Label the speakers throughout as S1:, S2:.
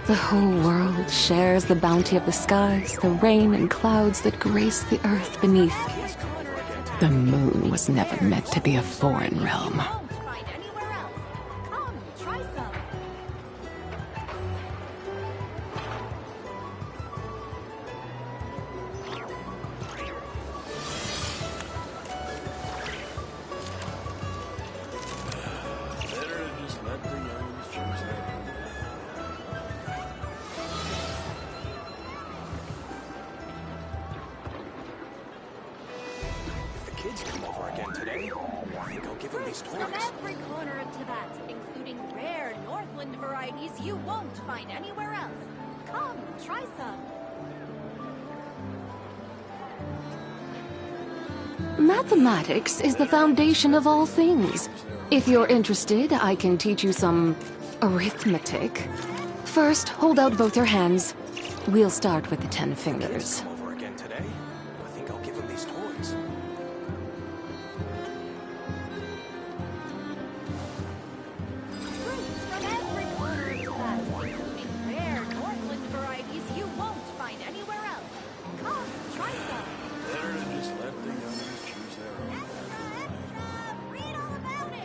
S1: The whole world shares the bounty of the skies, the rain and clouds that grace the earth beneath. The moon was never meant to be a foreign realm.
S2: Kids come over again today. I think I'll give them these toys.
S3: From every corner of Tibet, including rare Northland varieties you won't find anywhere else. Come, try some.
S1: Mathematics is the foundation of all things. If you're interested, I can teach you some arithmetic. First, hold out both your hands. We'll start with the 10 fingers.
S2: Come over again today. I think I'll give them these toys.
S3: Fruits from every corner of Tibet, including rare Northland varieties you won't find anywhere else. Come, try some.
S2: Better to just let the youngers choose their own.
S3: Extra! Read all about it!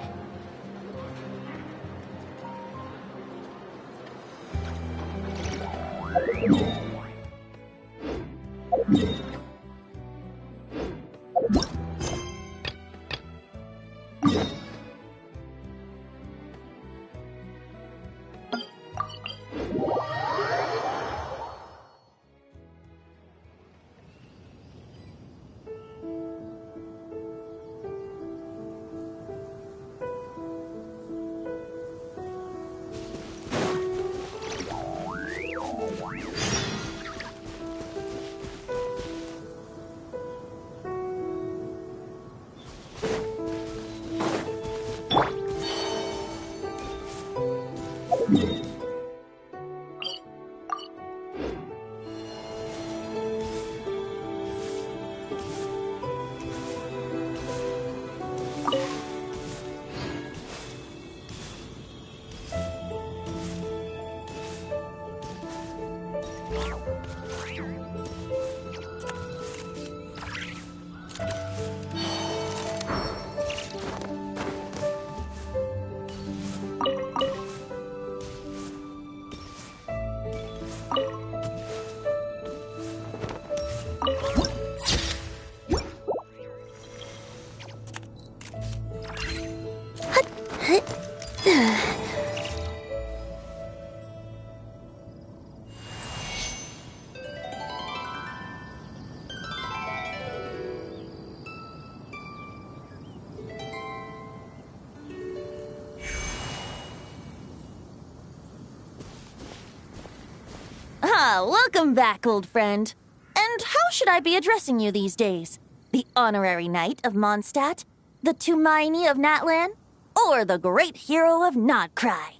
S4: Welcome back, old friend. And how should I be addressing you these days? The honorary knight of Mondstadt? The Tumaini of Natlan? Or the great hero of Nodcry?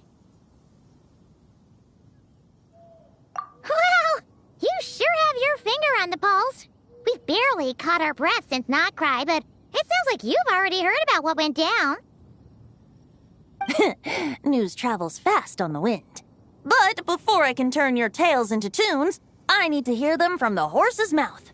S5: Well, you sure have your finger on the pulse. We've barely caught our breath since Nodcry, but it sounds like you've already heard about what went down.
S4: News travels fast on the wind. But before I can turn your tales into tunes, I need to hear them from the horse's mouth.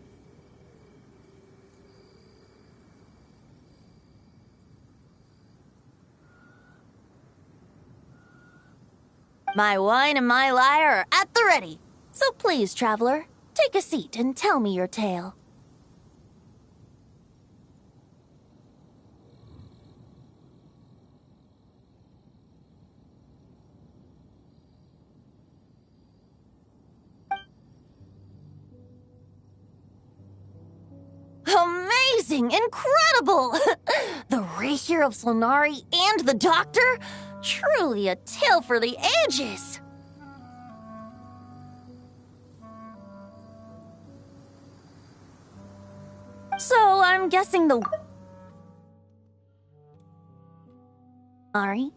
S4: My wine and my lyre are at the ready. So please, traveler, take a seat and tell me your tale. Amazing! Incredible! The Rahier of Solnari and the Doctor? Truly a tale for the ages! So, I'm guessing the... Ari?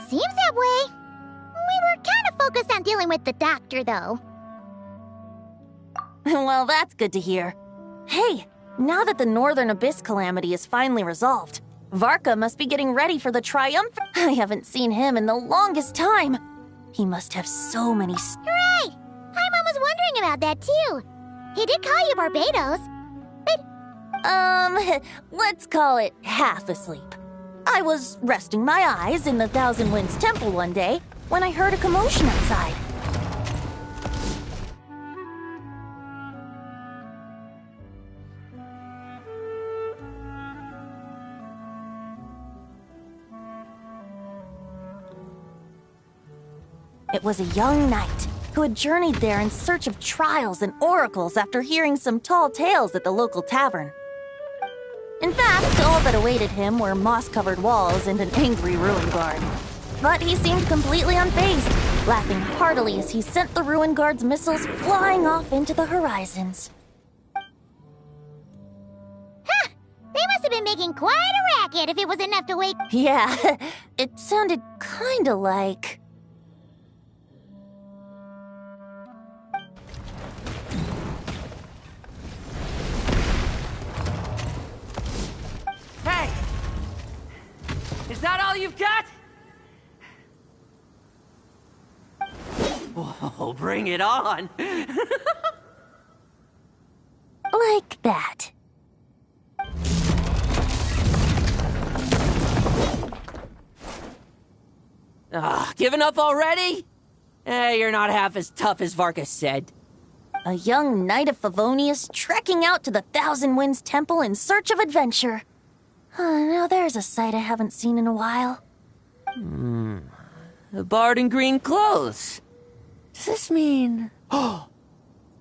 S5: Seems that way. We were kind of focused on dealing with the Doctor, though.
S4: Well, that's good to hear. Hey, now that the Northern Abyss calamity is finally resolved, Varka must be getting ready for the triumphant. I haven't seen him in the longest time. He must have so many.
S5: Right! Paimon was wondering about that too. He did call you Barbados, but
S4: let's call it half asleep. I was resting my eyes in the Thousand Winds Temple one day when I heard a commotion outside. It was a young knight who had journeyed there in search of trials and oracles after hearing some tall tales at the local tavern. In fact, all that awaited him were moss-covered walls and an angry ruin guard. But he seemed completely unfazed, laughing heartily as he sent the ruin guard's missiles flying off into the horizons.
S5: huh! They must have been making quite a racket if it was enough to wake.
S4: Yeah, it sounded kinda like...
S6: Hey! Is that all you've got? Whoa, bring it on!
S4: like that.
S6: Giving up already? You're not half as tough as Varka said.
S4: A young knight of Favonius trekking out to the Thousand Winds Temple in search of adventure. Now there's a sight I haven't seen in a while.
S6: A bard in green clothes. Does this mean... Oh,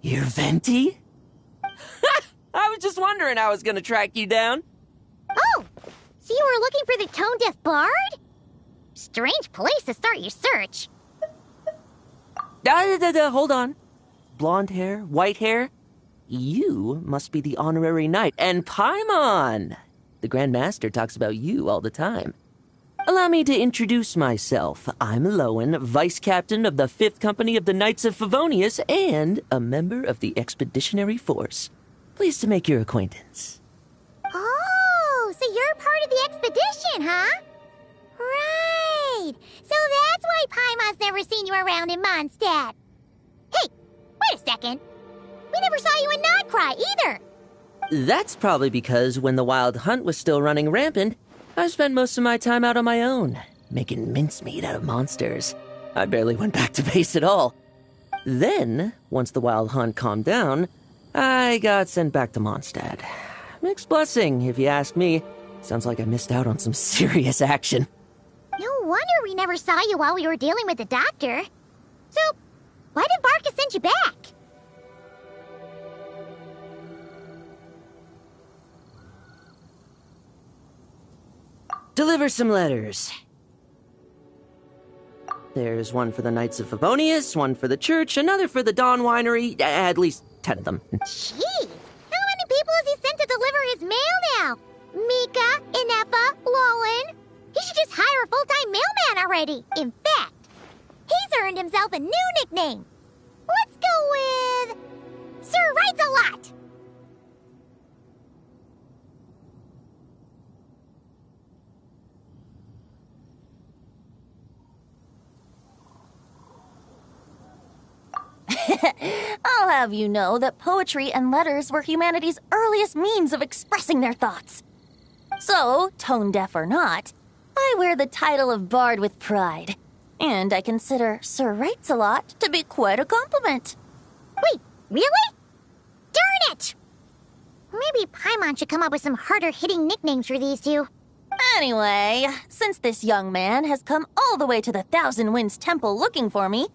S6: you're Venti? I was just wondering how I was gonna track you down.
S5: Oh! So you were looking for the tone-deaf bard? Strange place to start your search.
S6: Hold on. Blonde hair, white hair? You must be the honorary knight. And Paimon! The Grand Master talks about you all the time. Allow me to introduce myself. I'm Lowen, Vice Captain of the 5th Company of the Knights of Favonius and a member of the Expeditionary Force. Pleased to make your acquaintance.
S5: Oh, so you're part of the expedition, huh? Right. So that's why Paimon's never seen you around in Mondstadt. Hey, wait a second. We never saw you in Notcry either.
S6: That's probably because when the Wild Hunt was still running rampant, I spent most of my time out on my own, making mincemeat out of monsters. I barely went back to base at all. Then, once the Wild Hunt calmed down, I got sent back to Mondstadt. Mixed blessing, if you ask me. Sounds like I missed out on some serious action.
S5: No wonder we never saw you while we were dealing with the doctor. So, why did Varka send you back?
S6: Deliver some letters. There's one for the Knights of Favonius, one for the church, another for the Dawn Winery, at least 10 of them.
S5: Jeez, how many people has he sent to deliver his mail now? Mika, Inefa, Lowen. He should just hire a full-time mailman already. In fact, he's earned himself a new nickname. Let's go with... Sir Writes-A-Lot.
S4: I'll have you know that poetry and letters were humanity's earliest means of expressing their thoughts. So, tone-deaf or not, I wear the title of Bard with pride. And I consider Sir Writes-A-Lot to be quite a compliment.
S5: Wait, really? Darn it! Maybe Paimon should come up with some harder-hitting nicknames for these two.
S4: Anyway, since this young man has come all the way to the Thousand Winds Temple looking for me,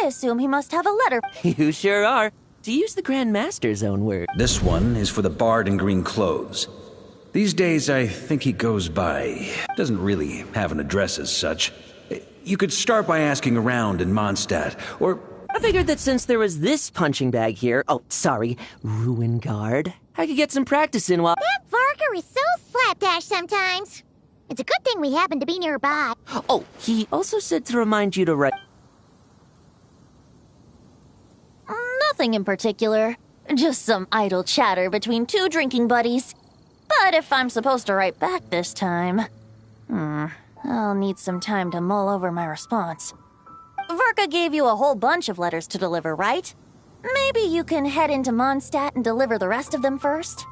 S4: I assume he must have a letter.
S6: You sure are. To use the Grand Master's own word.
S7: This one is for the bard in green clothes. These days, I think he goes by. Doesn't really have an address as such. You could start by asking around in Mondstadt, or...
S6: I figured that since there was this punching bag here, ruin guard, I could get some practice in while...
S5: That Varka is so slapdash sometimes. It's a good thing we happen to be nearby.
S6: Oh, he also said to remind you to write...
S4: Nothing in particular. Just some idle chatter between two drinking buddies. But if I'm supposed to write back this time, I'll need some time to mull over my response. Varka gave you a whole bunch of letters to deliver, right? Maybe you can head into Mondstadt and deliver the rest of them first?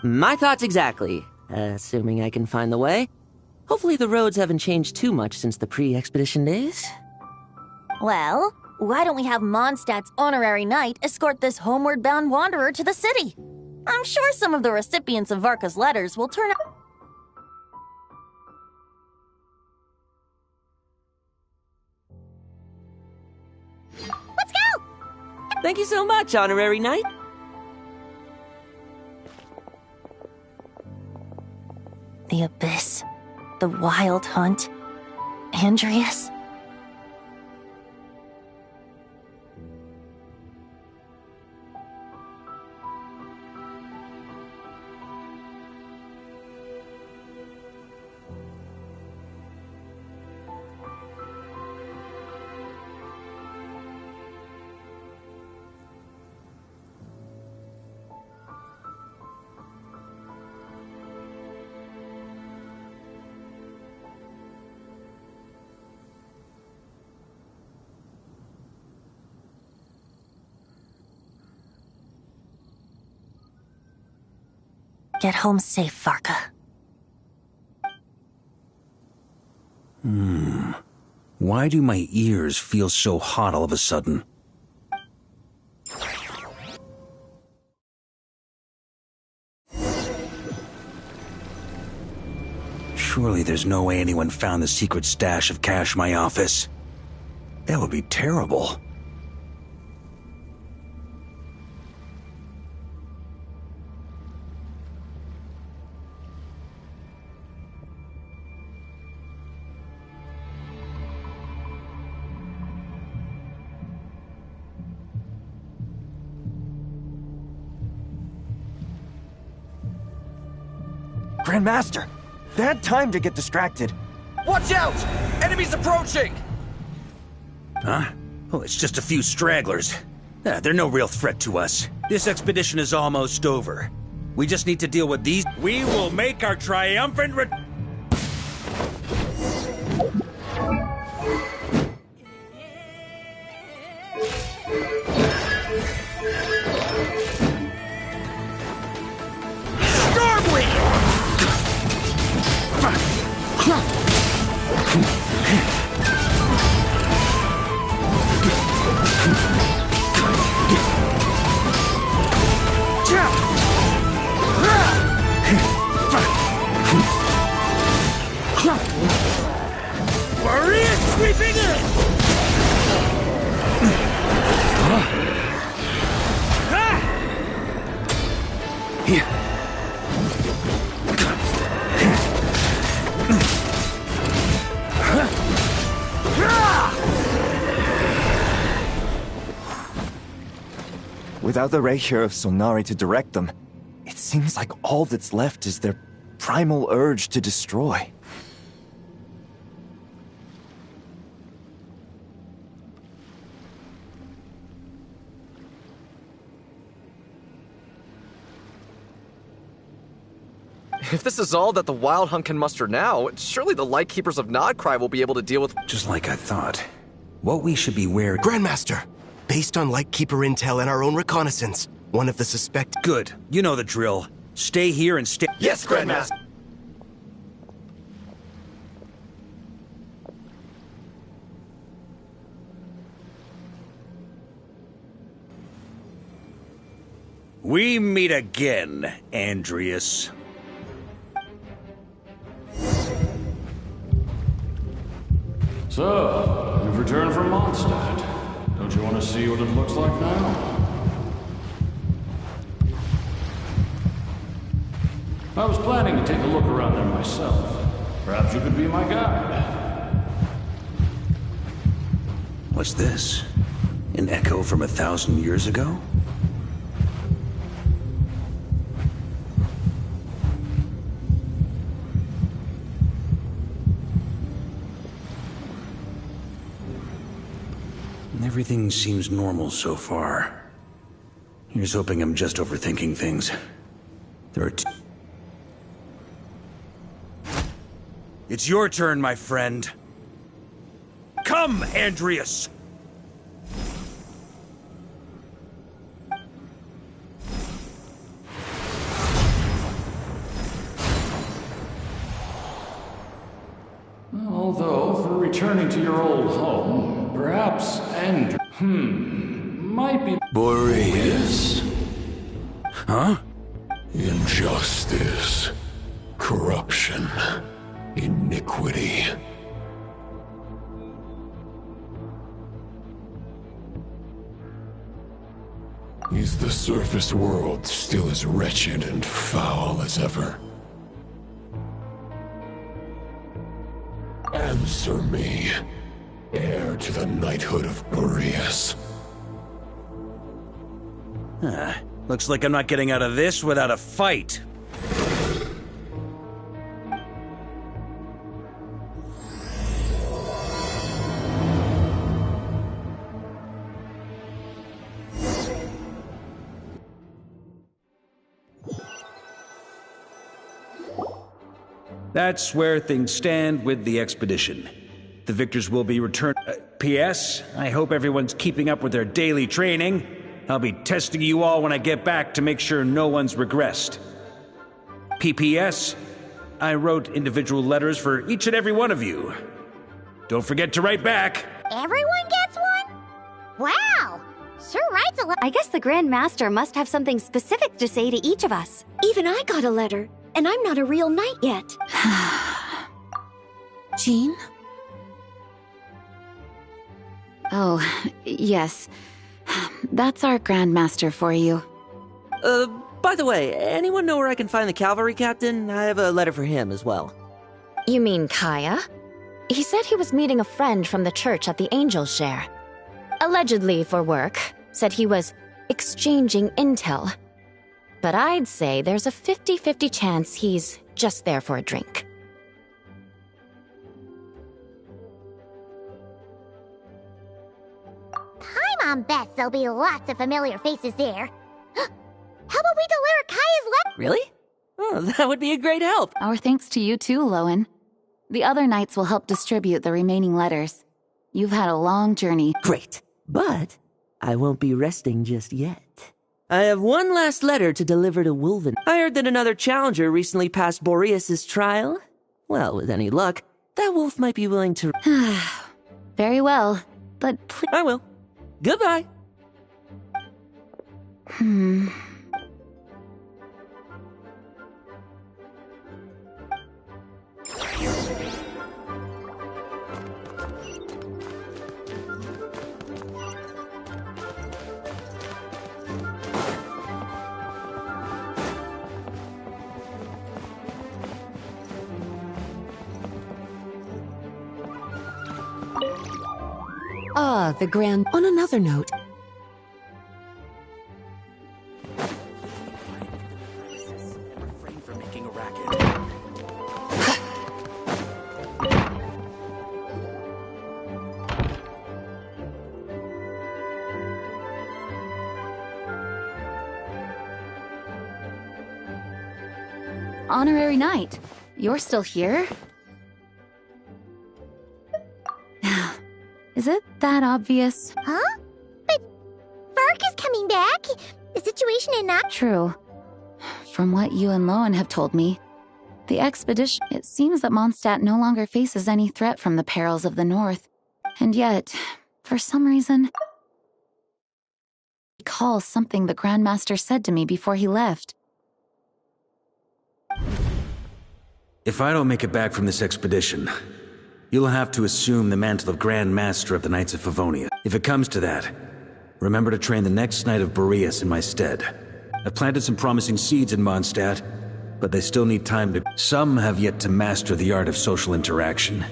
S6: My thoughts exactly, assuming I can find the way. Hopefully the roads haven't changed too much since the pre-expedition days.
S4: Well, why don't we have Mondstadt's honorary knight escort this homeward-bound wanderer to the city? I'm sure some of the recipients of Varka's letters will turn out...
S5: Let's go!
S6: Thank you so much, honorary knight.
S4: The Abyss, the Wild Hunt, Andreas... Get home safe, Varka.
S7: Why do my ears feel so hot all of a sudden? Surely there's no way anyone found the secret stash of cash in my office. That would be terrible.
S8: Grandmaster! Bad time to get distracted.
S2: Watch out! Enemies approaching!
S7: Huh? Oh, it's just a few stragglers. They're no real threat to us. This expedition is almost over. We just need to deal with these. We will make our triumphant
S2: Warriors sweeping in!
S8: Without the Reikir of Sonari to direct them, it seems like all that's left is their primal urge to destroy.
S9: If this is all that the Wild Hunt can muster now, surely the Lightkeepers of Nodcry will be able to deal with...
S7: Just like I thought. What we should be wary...
S10: Grandmaster, based on Lightkeeper intel and our own reconnaissance, one of the suspect...
S7: Good. You know the drill. Stay here and stay...
S10: Yes, Grandmaster!
S7: We meet again, Andreas.
S11: So, you've returned from Mondstadt. Don't you want to see what it looks like now? I was planning to take a look around there myself. Perhaps you could be my guide.
S7: What's this? An echo from 1,000 years ago? Everything seems normal so far. Here's hoping I'm just overthinking things. There are It's your turn, my friend. Come, Andreas!
S11: Although, for returning to your old home, perhaps might be...
S12: Boreas.
S7: Huh?
S12: Injustice. Corruption. Iniquity. Is the surface world still as wretched and foul as ever? Answer me, heir to the knighthood of Boreas.
S7: Looks like I'm not getting out of this without a fight. That's where things stand with the expedition. The victors will be returned. P.S. I hope everyone's keeping up with their daily training. I'll be testing you all when I get back to make sure no one's regressed. P.P.S. I wrote individual letters for each and every one of you. Don't forget to write back.
S5: Everyone gets one? Wow! Sure writes a lot.
S13: I guess the Grand Master must have something specific to say to each of us. Even I got a letter, and I'm not a real knight yet.
S1: Jean? Oh, yes. That's our Grandmaster for you.
S6: By the way, anyone know where I can find the cavalry captain? I have a letter for him as well.
S1: You mean Kaya? He said he was meeting a friend from the church at the Angel's Share. Allegedly for work. Said he was exchanging intel. But I'd say there's a 50-50 chance he's just there for a drink.
S5: Paimon bets there'll be lots of familiar faces there. How about we deliver Kaya's letter?
S6: Really? Oh, that would be a great help.
S1: Our thanks to you too, Lowen. The other knights will help distribute the remaining letters. You've had a long journey.
S6: Great. But I won't be resting just yet. I have one last letter to deliver to Wolven. I heard that another challenger recently passed Boreas' trial. Well, with any luck, that wolf might be willing to...
S1: Very well, but please...
S6: I will. Goodbye.
S14: The Grand... On another note...
S2: Refrain from making a racket.
S1: Honorary Knight, you're still here? Is it that obvious?
S5: Huh? But Varka's coming back. The situation is not...
S1: True. From what you and Lowen have told me, the expedition... It seems that Mondstadt no longer faces any threat from the perils of the North. And yet, for some reason... I recall something the Grandmaster said to me before he left.
S7: If I don't make it back from this expedition, you'll have to assume the mantle of Grand Master of the Knights of Favonia. If it comes to that, remember to train the next Knight of Boreas in my stead. I've planted some promising seeds in Mondstadt, but they still need time to... Some have yet to master the art of social interaction.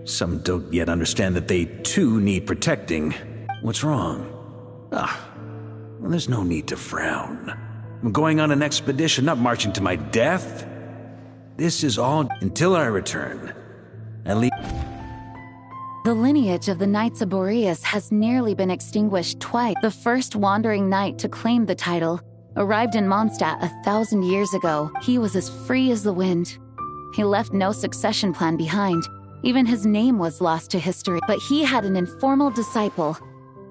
S7: Some don't yet understand that they, too, need protecting. What's wrong? Well, there's no need to frown. I'm going on an expedition, not marching to my death. This is all until I return. At least...
S1: The lineage of the Knights of Boreas has nearly been extinguished twice. The first wandering knight to claim the title arrived in Mondstadt 1,000 years ago. He was as free as the wind.
S15: He left no succession plan behind. Even his name was lost to history. But he had an informal disciple,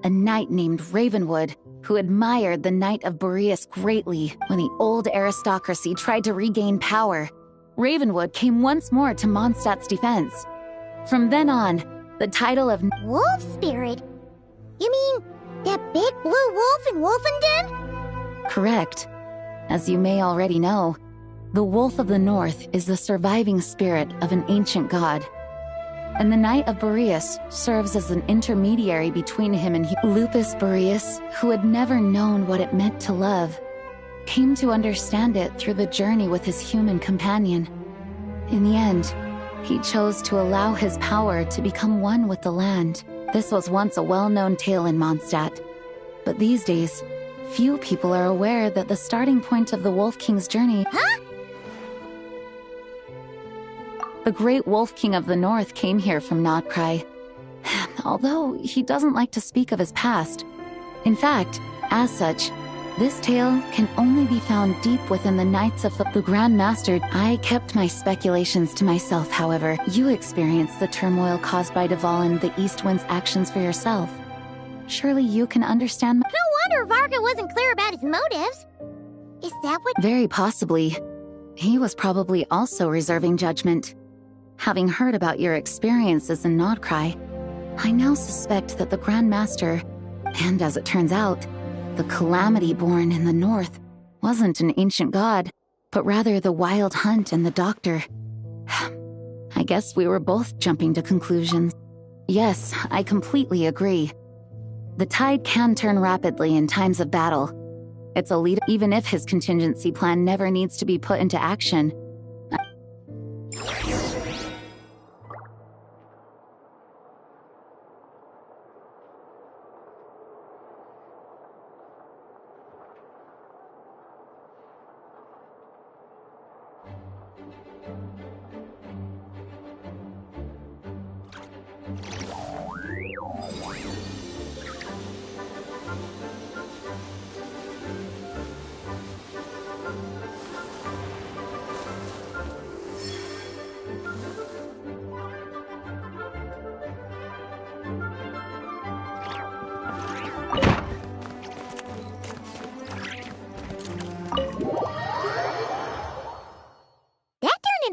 S15: a knight named Ravenwood, who admired the Knight of Boreas greatly. When the old aristocracy tried to regain power, Ravenwood came once more to Mondstadt's defense. From then on, the title of
S5: Wolf Spirit? You mean that big blue wolf in Wolfenden?
S15: Correct. As you may already know, the Wolf of the North is the surviving spirit of an ancient god. And the Knight of Boreas serves as an intermediary between him and Lupus Boreas, who had never known what it meant to love, came to understand it through the journey with his human companion. In the end, he chose to allow his power to become one with the land. This was once a well-known tale in Mondstadt, but these days, few people are aware that the starting point of the Wolf King's journey—
S5: Huh?
S15: The great Wolf King of the North came here from Nodcry, although he doesn't like to speak of his past. In fact, as such, this tale can only be found deep within the Knights of the Grand Master. I kept my speculations to myself, however. You experienced the turmoil caused by Dvalin, the East Wind's actions for yourself. Surely you can understand—
S5: No wonder Varka wasn't clear about his motives. Is that what—
S15: Very possibly. He was probably also reserving judgment. Having heard about your experiences in Nodcry, I now suspect that the Grand Master, and as it turns out, the Calamity born in the North, wasn't an ancient god, but rather the Wild Hunt and the Doctor. I guess we were both jumping to conclusions. Yes, I completely agree. The tide can turn rapidly in times of battle. It's a leader, even if his contingency plan never needs to be put into action.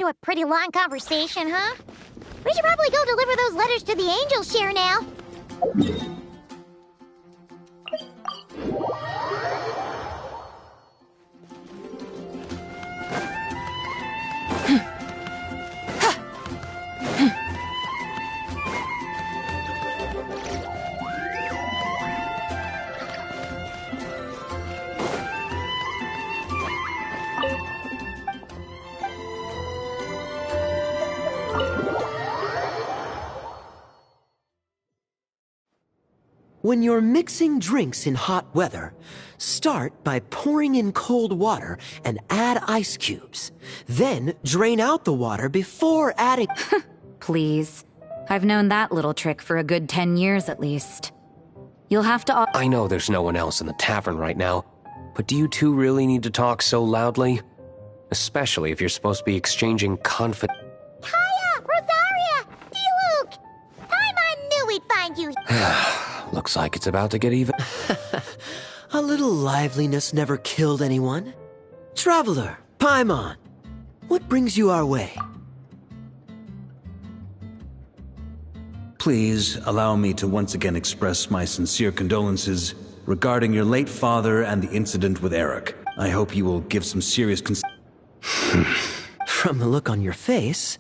S5: A pretty long conversation, huh? We should probably go deliver those letters to the Angels share now.
S16: When you're mixing drinks in hot weather, start by pouring in cold water and add ice cubes. Then drain out the water before adding—
S17: Please. I've known that little trick for a good 10 years at least. You'll have to—
S18: I know there's no one else in the tavern right now, but do you two really need to talk so loudly? Especially if you're supposed to be exchanging confidence.
S5: Hiya, Rosaria! D-Luke! Paimon knew we'd find you.
S18: Looks like it's about to get even.
S16: A little liveliness never killed anyone. Traveler, Paimon, what brings you our way?
S7: Please allow me to once again express my sincere condolences regarding your late father and the incident with Eric. I hope you will give some serious
S16: From the look on your face,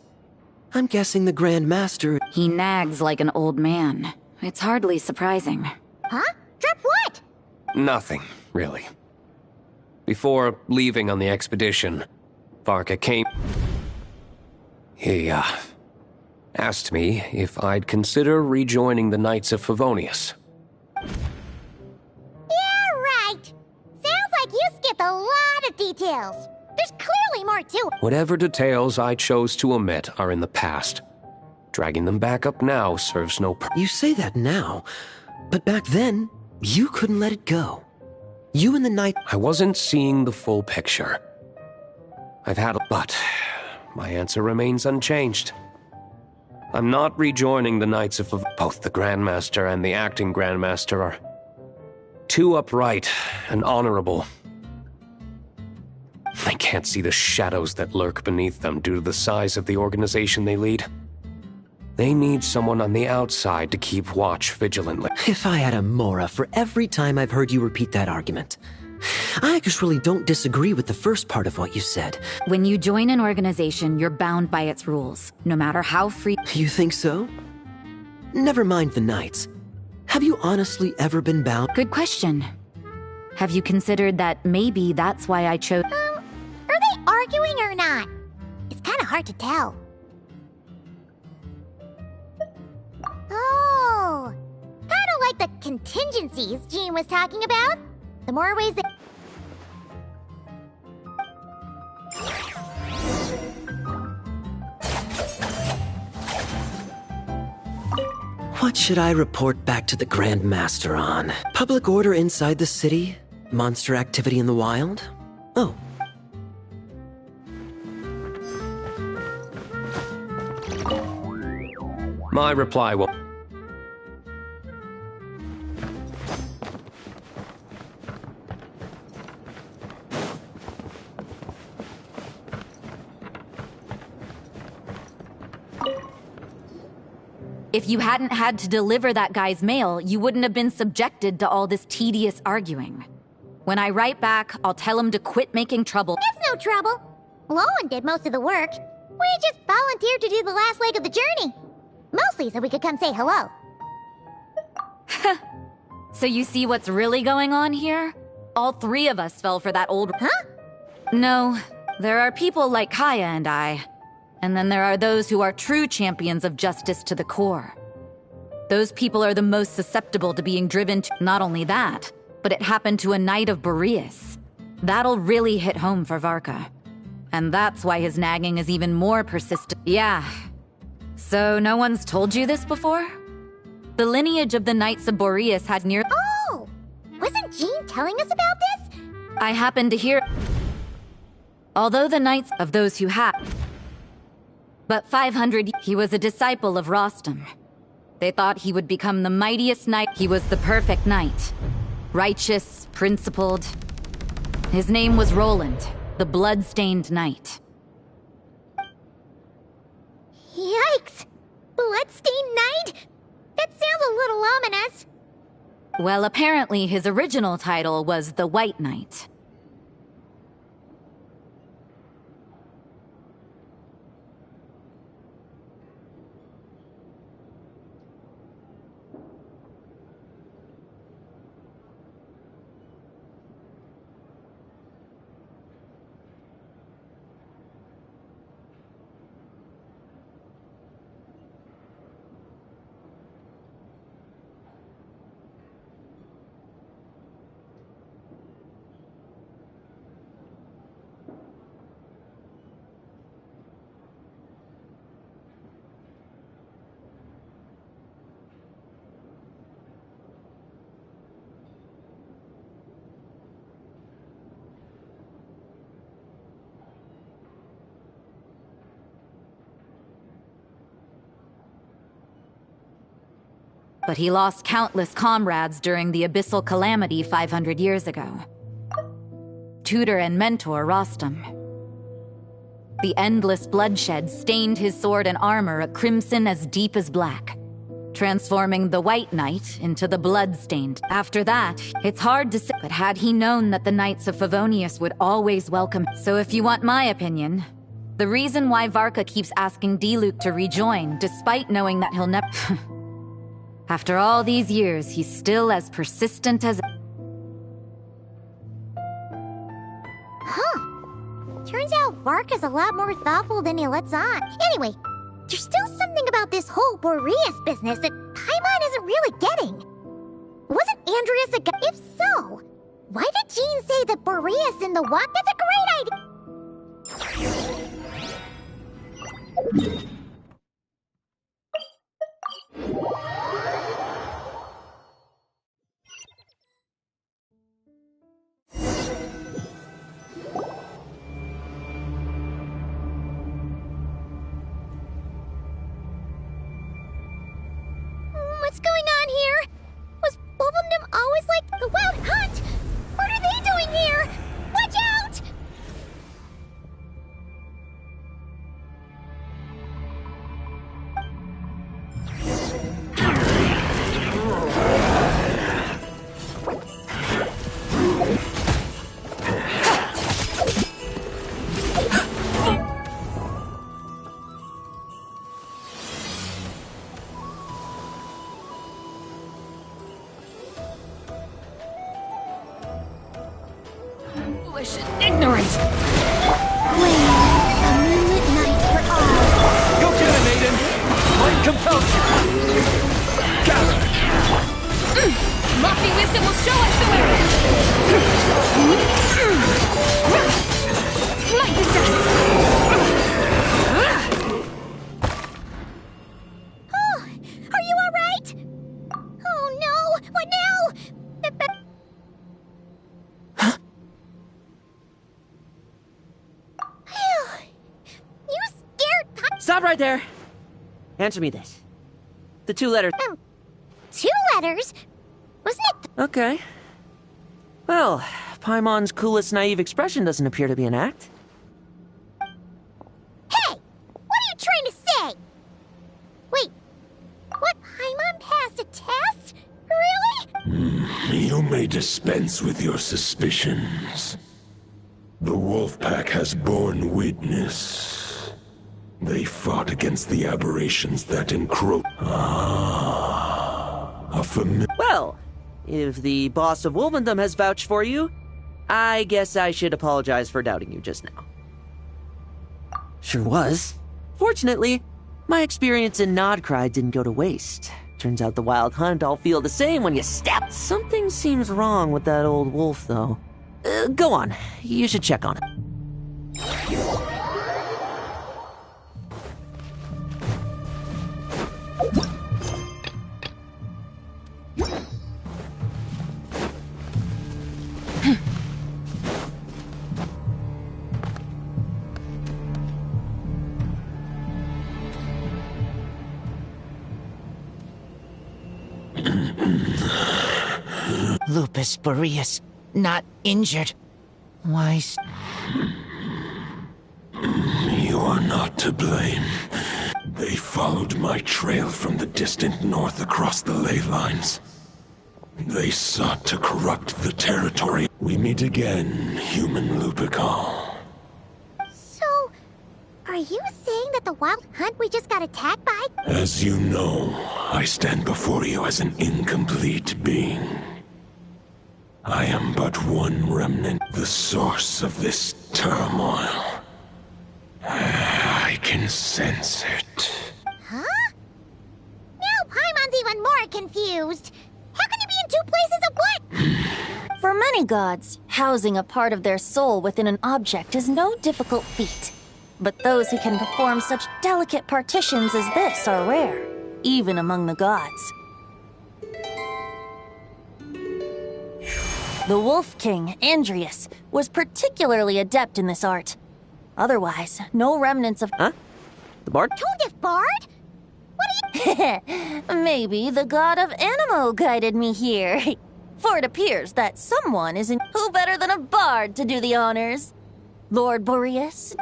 S16: I'm guessing the Grand Master—
S17: He nags like an old man. It's hardly surprising.
S5: Huh? Drop what?
S18: Nothing, really. Before leaving on the expedition, Varka came. He, asked me if I'd consider rejoining the Knights of Favonius.
S5: Yeah, right. Sounds like you skipped a lot of details. There's clearly more to it.
S18: Whatever details I chose to omit are in the past. Dragging them back up now serves no purpose.
S16: You say that now, but back then, you couldn't let it go. You and the Knight—
S18: I wasn't seeing the full picture. I've had a— But my answer remains unchanged. I'm not rejoining the Knights of both the Grandmaster and the acting Grandmaster are too upright and honorable. I can't see the shadows that lurk beneath them due to the size of the organization they lead. They need someone on the outside to keep watch vigilantly.
S16: If I had a Mora for every time I've heard you repeat that argument. I actually don't disagree with the first part of what you said.
S17: When you join an organization, you're bound by its rules, no matter how free.
S16: You think so? Never mind the Knights. Have you honestly ever been bound?
S17: Good question. Have you considered that maybe that's why I chose...
S5: Are they arguing or not? It's kind of hard to tell. Oh, kind of like the contingencies Jean was talking about. The more ways that...
S16: What should I report back to the Grand Master on? Public order inside the city? Monster activity in the wild? Oh.
S18: My reply will...
S17: If you hadn't had to deliver that guy's mail, you wouldn't have been subjected to all this tedious arguing. When I write back, I'll tell him to quit making trouble.
S5: It's no trouble. Lowen did most of the work. We just volunteered to do the last leg of the journey. Mostly so we could come say hello.
S17: So you see what's really going on here? All three of us fell for that old...
S5: Huh?
S17: No, there are people like Kaya and I. And then there are those who are true champions of justice to the core. Those people are the most susceptible to being driven to... Not only that, but it happened to a Knight of Boreas. That'll really hit home for Varka. And that's why his nagging is even more persistent. Yeah. So no one's told you this before? The lineage of the Knights of Boreas had near...
S5: Oh! Wasn't Jean telling us about this?
S17: I happened to hear... Although the Knights of those who had... But 500... He was a disciple of Rostam. They thought he would become the mightiest knight. He was the perfect knight. Righteous, principled. His name was Roland, the blood-stained knight.
S5: Yikes! Bloodstained Knight? That sounds a little ominous.
S17: Well, apparently his original title was the White Knight. But he lost countless comrades during the Abyssal Calamity 500 years ago. Tutor and mentor Rostam. The endless bloodshed stained his sword and armor a crimson as deep as black, transforming the White Knight into the blood-stained. After that, it's hard to say, but had he known that the Knights of Favonius would always welcome... So if you want my opinion, the reason why Varka keeps asking Diluc to rejoin, despite knowing that he'll never... After all these years, he's still as persistent as...
S5: Huh. Turns out Varka's a lot more thoughtful than he lets on. Anyway, there's still something about this whole Boreas business that Paimon isn't really getting. Wasn't Andreas a guy? If so, why did Jean say that Boreas in the what? That's a great idea!
S1: hands.
S5: Flame, a moonlit night for all.
S2: Go get it, Aiden! Light compels you! Gather!
S3: Lofty wisdom will show us the way! Light the dust!
S5: Oh, are you alright? Oh no, what now? You scared
S6: Stop right there! Answer me this. The 2 letters.
S5: 2 letters? Wasn't it?
S6: Okay. Well, Paimon's coolest naive expression doesn't appear to be an act.
S5: Hey! What are you trying to say? Wait, what? Paimon passed a test? Really?
S12: You may dispense with your suspicions. The wolf pack has borne witness. They fought against the aberrations that encroach. A familiar.
S6: Well, if the boss of Wolvendom has vouched for you, I guess I should apologize for doubting you just now. Sure was. Fortunately, my experience in Nodcry didn't go to waste. Turns out the Wild Hunt all feel the same when you step. Something seems wrong with that old wolf, though. Go on. You should check on it.
S19: Lupus Boreas, not injured. Why?
S12: You are not to blame. They followed my trail from the distant north across the ley lines. They sought to corrupt the territory. We meet again, human Lupical.
S5: So, are you saying that the Wild Hunt we just got attacked by?
S12: As you know, I stand before you as an incomplete being. I am but one remnant, the source of this turmoil. I can sense it.
S5: Huh? Now Paimon's even more confused. How can you be in 2 places at once?
S4: For many gods, housing a part of their soul within an object is no difficult feat. But those who can perform such delicate partitions as this are rare, even among the gods. The Wolf King, Andrius, was particularly adept in this art. Otherwise, no remnants of—
S6: Huh? The bard?
S5: Told bard? What are
S4: you— Maybe the god of Animo guided me here. For it appears that someone isn't— Who better than a bard to do the honors? Lord Boreas?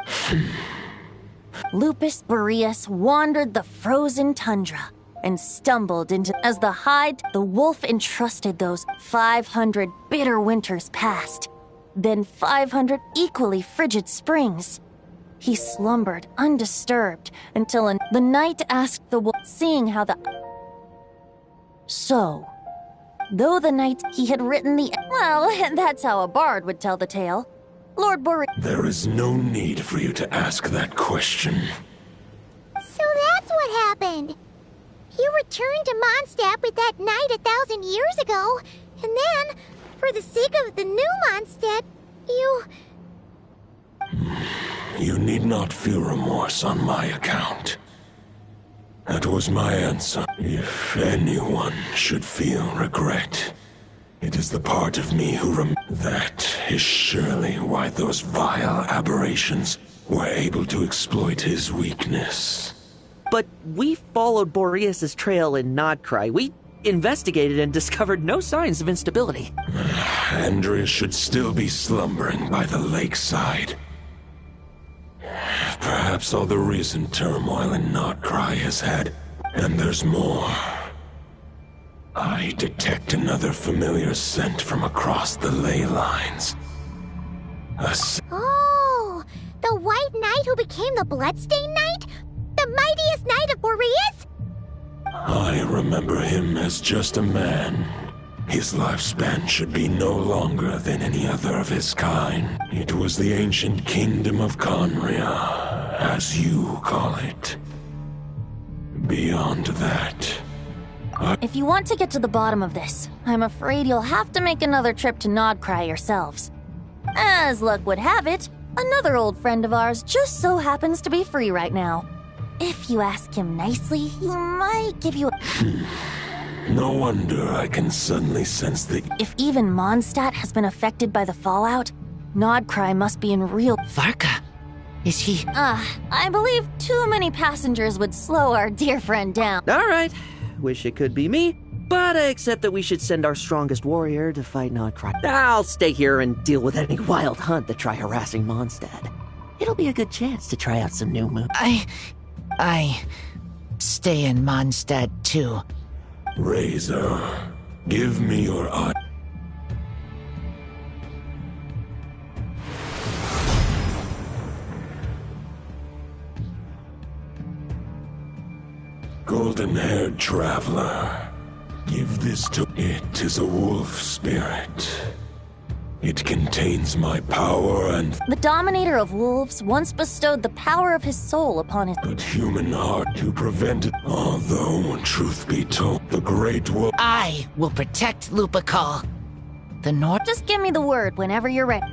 S4: Lupus Boreas wandered the frozen tundra and stumbled into— As the wolf entrusted those 500 bitter winters passed, then 500 equally frigid springs. He slumbered undisturbed until the night asked the wolf, seeing how the— So, though the night he had written the— Well, that's how a bard would tell the tale. Lord Boreas—
S12: There is no need for you to ask that question.
S5: So that's what happened. You returned to Mondstadt with that night 1,000 years ago, and then, for the sake of the new Mondstadt, you...
S12: You need not feel remorse on my account. That was my answer. If anyone should feel regret, it is the part of me who That is surely why those vile aberrations were able to exploit his weakness.
S6: But we followed Boreas' trail in Nodcry. We investigated and discovered no signs of instability.
S12: Andrius should still be slumbering by the lakeside. Perhaps all the recent turmoil in Nodcry has had... And there's more. I detect another familiar scent from across the ley lines.
S5: Oh, the White Knight who became the Bloodstained Knight? The mightiest knight of Boreas?
S12: I remember him as just a man. His lifespan should be no longer than any other of his kind. It was the ancient kingdom of Conria, as you call it. Beyond that,
S4: If you want to get to the bottom of this, I'm afraid you'll have to make another trip to Nodcry yourselves. As luck would have it, another old friend of ours just so happens to be free right now. If you ask him nicely, he might give you a...
S12: No wonder I can suddenly sense the...
S4: If even Mondstadt has been affected by the fallout, Nodcry must be in real...
S19: Varka? Is he...
S4: I believe too many passengers would slow our dear friend down.
S6: All right. Wish it could be me, but I accept that we should send our strongest warrior to fight Nodcry. I'll stay here and deal with any wild hunt that try harassing Mondstadt. It'll be a good chance to try out some new moves.
S19: I stay in Mondstadt too.
S12: Razor, give me your eye. Golden-haired traveler, give this to... It is a wolf spirit. It contains my power and...
S4: The Dominator of Wolves once bestowed the power of his soul upon his...
S12: But human heart to prevent it. Although, truth be told, the Great Wolf...
S19: I will protect Lupakal. The North...
S4: Just give me the word whenever you're ready.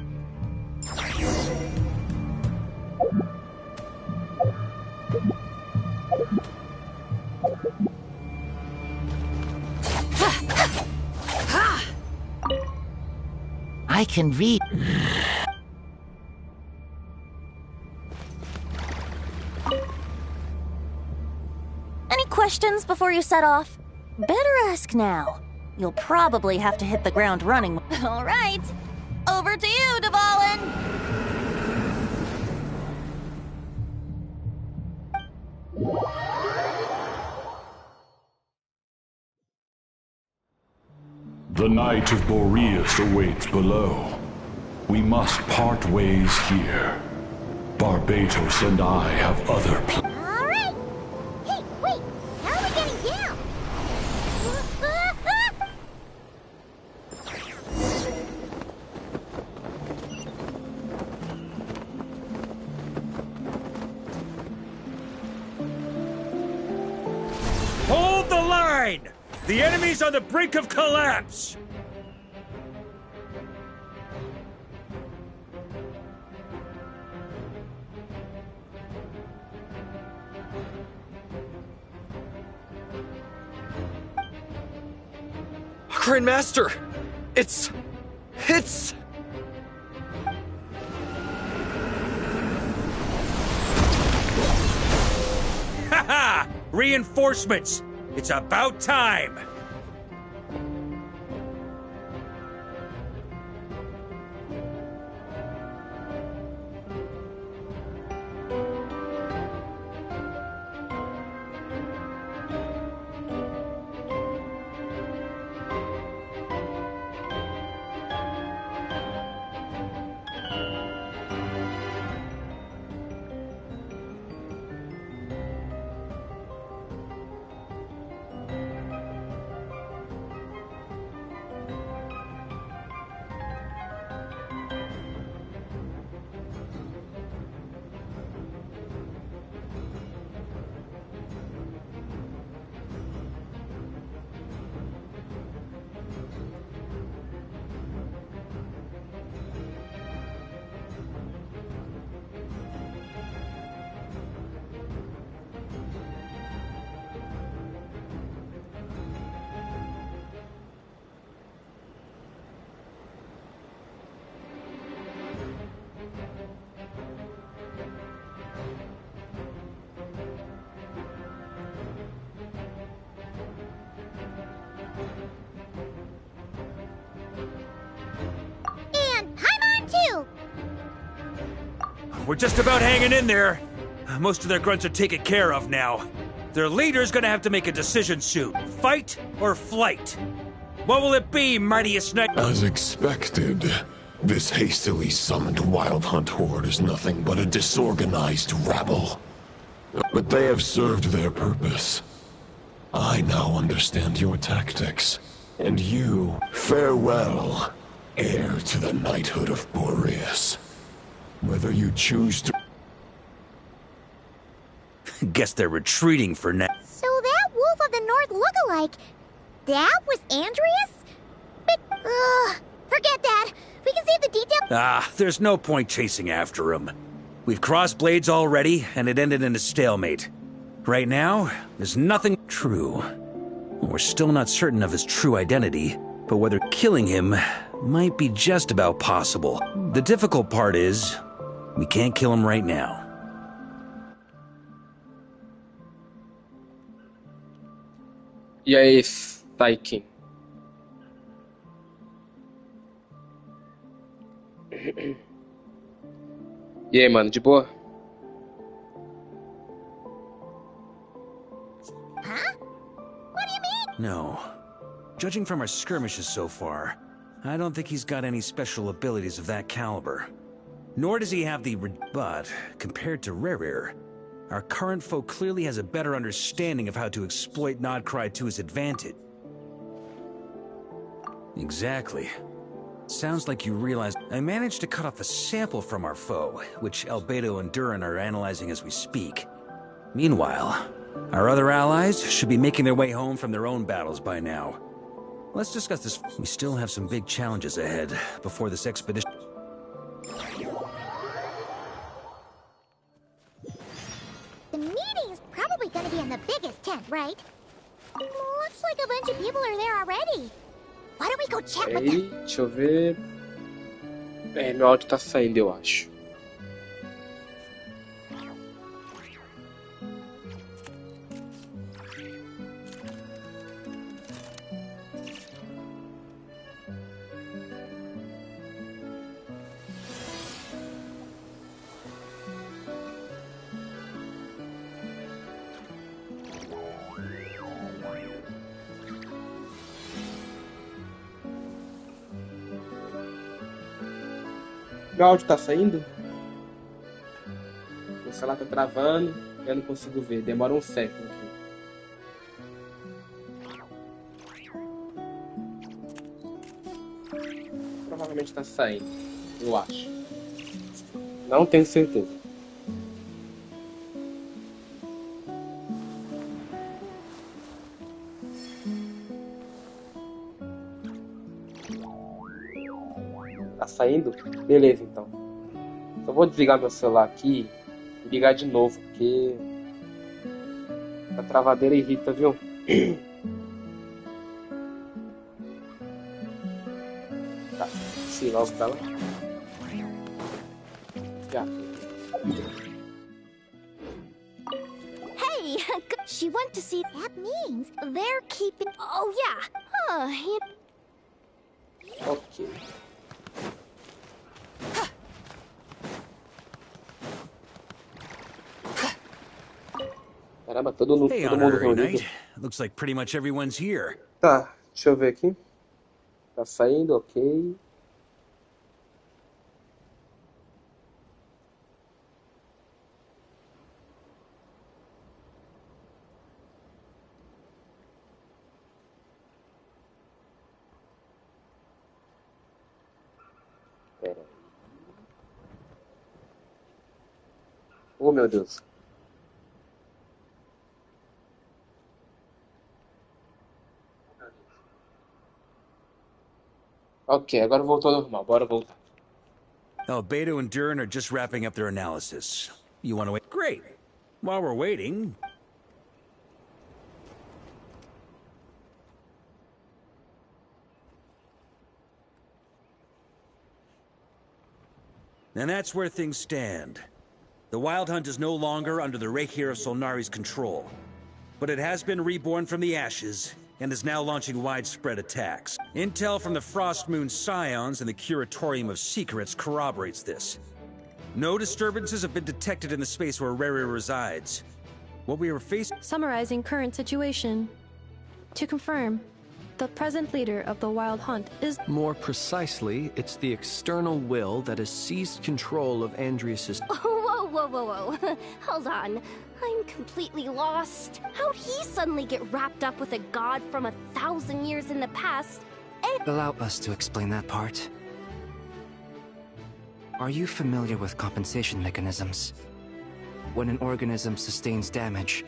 S19: I can read.
S4: Any questions before you set off? Better ask now. You'll probably have to hit the ground running. All right. Over to you, Dvalin.
S11: The Knight of Boreas awaits below. We must part ways here. Barbatos and I have other plans.
S5: All right. Hey, wait. How are we getting down?
S7: Hold the line! The enemy's on the brink of collapse!
S9: Grand Master! It's...
S7: Ha! Reinforcements! It's about time! We're just about hanging in there. Most of their grunts are taken care of now. Their leader's gonna have to make a decision soon. Fight or flight? What will it be, mightiest knight?
S12: As expected, this hastily summoned Wild Hunt horde is nothing but a disorganized rabble. But they have served their purpose. I now understand your tactics. And you, farewell, heir to the knighthood of Boreas. Whether you choose to...
S7: Guess they're retreating for now.
S5: So that Wolf of the North lookalike, that was Andreas? But, forget that. We can save the detail.
S7: There's no point chasing after him. We've crossed blades already, and it ended in a stalemate. Right now, there's nothing true. We're still not certain of his true identity, but whether killing him might be just about possible. The difficult part is, we can't kill him right now.
S20: E aí, Taikin? E aí, mano, de boa?
S5: Huh? What do you mean?
S7: No. Judging from our skirmishes so far, I don't think he's got any special abilities of that caliber. Nor does he have the... But, compared to Rerir, our current foe clearly has a better understanding of how to exploit Nodcry to his advantage. Exactly. Sounds like you realized I managed to cut off a sample from our foe, which Albedo and Durin are analyzing as we speak. Meanwhile, our other allies should be making their way home from their own battles by now. Let's discuss this. We still have some big challenges ahead before this expedition.
S5: The meeting's probably gonna be in the biggest tent, right? Looks like a bunch of people are there already. Why don't we go chat with them?
S20: Deixa eu ver. Meu áudio tá saindo, eu acho. Meu áudio tá saindo? O celular tá travando, eu não consigo ver, demora um século aqui. Provavelmente tá saindo, eu acho. Não tenho certeza. Tá saindo? Beleza, então. Só vou desligar meu celular aqui e ligar de novo, porque a travadeira irrita, viu? Tá, sim, logo pra lá. Já.
S5: Hey, she went to see. That means they're keeping. Oh yeah.
S20: Ok. Caramba, todo mundo reunido.
S7: Looks like pretty much everyone's here.
S20: Tá, deixa eu ver aqui. Tá saindo, ok. Pera aí. Oh, meu Deus. Ok, agora voltou ao normal. Bora voltar.
S7: Albedo and Durin are just wrapping up their analysis. You want to wait? Great. While we're waiting... And that's where things stand. The Wild Hunt is no longer under the Reikir of Solnari's control. But it has been reborn from the ashes, and is now launching widespread attacks. Intel from the Frost Moon Scions and the Curatorium of Secrets corroborates this. No disturbances have been detected in the space where Rerir resides. What we are facing...
S21: Summarizing current situation. To confirm, the present leader of the Wild Hunt is...
S22: More precisely, it's the external will that has seized control of Andreas's...
S5: Whoa,
S8: Whoa, whoa, whoa. Hold on. I'm completely lost. How'd he suddenly get wrapped up with a god from 1,000 years in the past?
S22: Allow us to explain that part. Are you familiar with compensation mechanisms? When an organism sustains damage,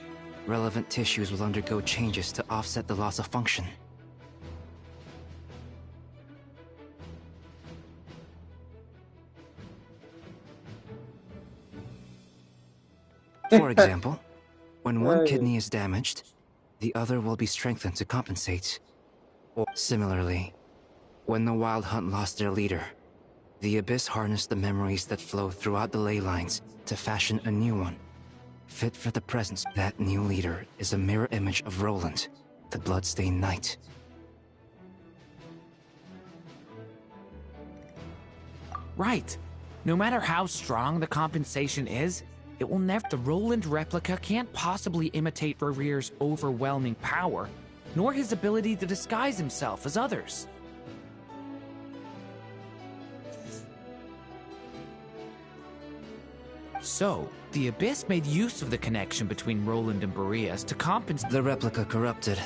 S22: relevant tissues will undergo changes to offset the loss of function. For example, when one kidney is damaged, the other will be strengthened to compensate. Or similarly, when the Wild Hunt lost their leader, the Abyss harnessed the memories that flow throughout the ley lines to fashion a new one, fit for the presence. That new leader is a mirror image of Roland, the Bloodstained Knight.
S23: Right. No matter how strong the compensation is, it will never. The Roland replica can't possibly imitate Barir's overwhelming power, nor his ability to disguise himself as others. So, the Abyss made use of the connection between Roland and Boreas to compensate.
S22: The replica corrupted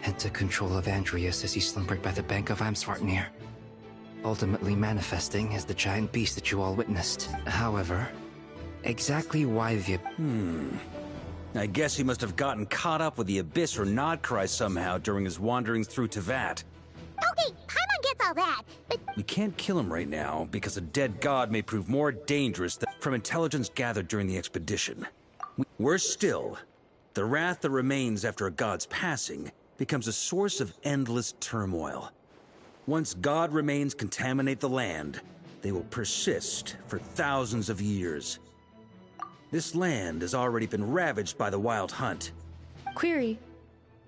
S22: and took control of Andreas as he slumbered by the bank of Amsvartnir, ultimately manifesting as the giant beast that you all witnessed. However, exactly why the...
S7: I guess he must have gotten caught up with the Abyss or Nodcry somehow during his wanderings through Tevat.
S5: Okay, Paimon gets all that, but
S7: We can't kill him right now because a dead god may prove more dangerous than from intelligence gathered during the expedition. Worse still, the wrath that remains after a god's passing becomes a source of endless turmoil. Once god remains contaminate the land, they will persist for thousands of years. This land has already been ravaged by the Wild Hunt.
S21: Query.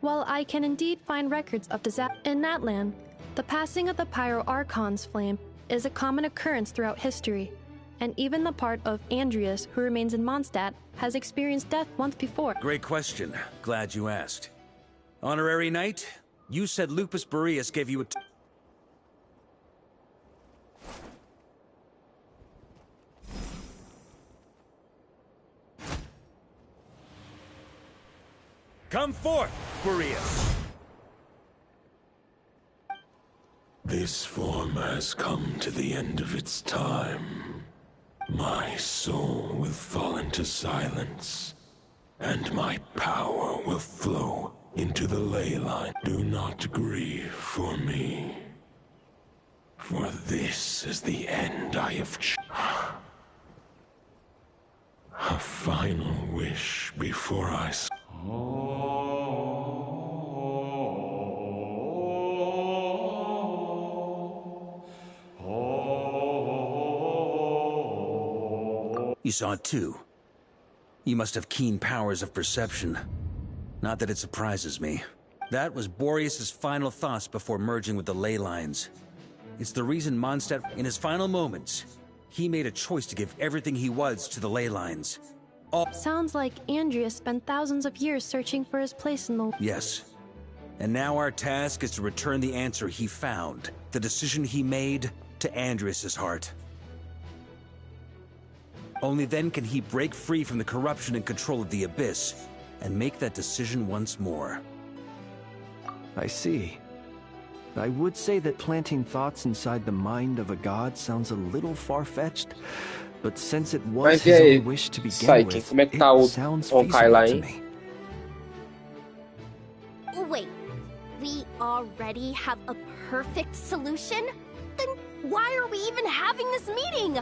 S21: While I can indeed find records of disaster in that land, the passing of the Pyro Archon's flame is a common occurrence throughout history, and even the part of Andreas who remains in Mondstadt has experienced death once before.
S7: Great question. Glad you asked. Honorary Knight, you said Lupus Boreas gave you a... Come forth, Boreas!
S12: This form has come to the end of its time. My soul will fall into silence, and my power will flow into the ley line. Do not grieve for me, for this is the end I have a final wish before I...
S7: You saw it too. You must have keen powers of perception. Not that it surprises me. That was Boreas' final thoughts before merging with the ley lines. It's the reason Mondstadt, in his final moments, he made a choice to give everything he was to the ley lines.
S21: Sounds like Andreas spent thousands of years searching for his place in the...
S7: Yes. And now our task is to return the answer he found, the decision he made, to Andreas' heart. Only then can he break free from the corruption and control of the Abyss, and make that decision once more.
S24: I see. I would say that planting thoughts inside the mind of a god sounds a little far-fetched, but since it was his own wish to begin with, it sounds feasible to me.
S8: Wait, we already have a perfect solution? Then why are we even having this meeting?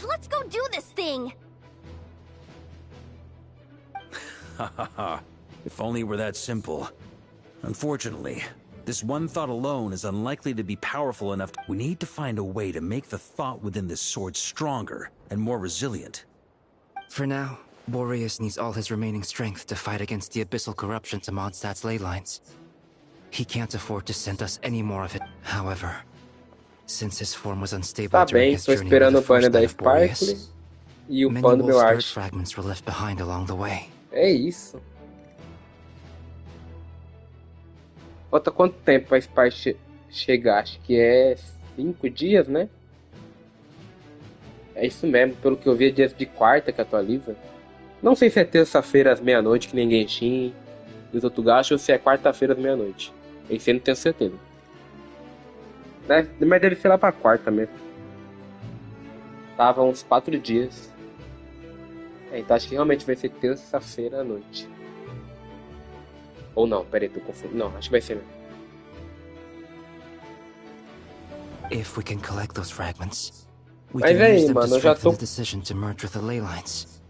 S8: Let's go do this thing!
S7: Ha ha ha. If only it were that simple. Unfortunately, this one thought alone is unlikely to be powerful enough. We need to find a way to make the thought within this sword stronger and more resilient.
S22: For now, Boreas needs all his remaining strength to fight against the abyssal corruption to Mondstadt's ley lines. He can't afford to send us any more of it. However, since his form was unstable
S20: Tá
S22: during
S20: bem,
S22: his
S20: tô
S22: journey with
S20: esperando
S22: the
S20: o banner
S22: first
S20: da
S22: light of Boreas,
S20: Sparkle e o
S22: many
S20: pano do meu
S22: wolf-spirit
S20: arte.
S22: fragments were left behind along the way.
S20: É isso. Falta quanto tempo pra Spark chegar? Acho que é 5 dias, né? É isso mesmo, pelo que eu vi é dia de quarta que atualiza. Não sei se é terça-feira às meia-noite, que nem Genshin e os outros gachos, ou se é quarta-feira às meia-noite. Esse eu não tenho certeza. Mas deve ser lá pra quarta mesmo. Tava uns 4 dias. Então acho que realmente vai ser terça-feira à noite. Ou não, peraí, tô confundindo. Não, acho que vai ser mesmo.
S22: If we can collect those fragments, we
S20: Mas
S22: can use
S20: aí,
S22: them to
S20: mano, eu já
S22: strengthen
S20: tô.
S22: the decision to merge with the ley lines.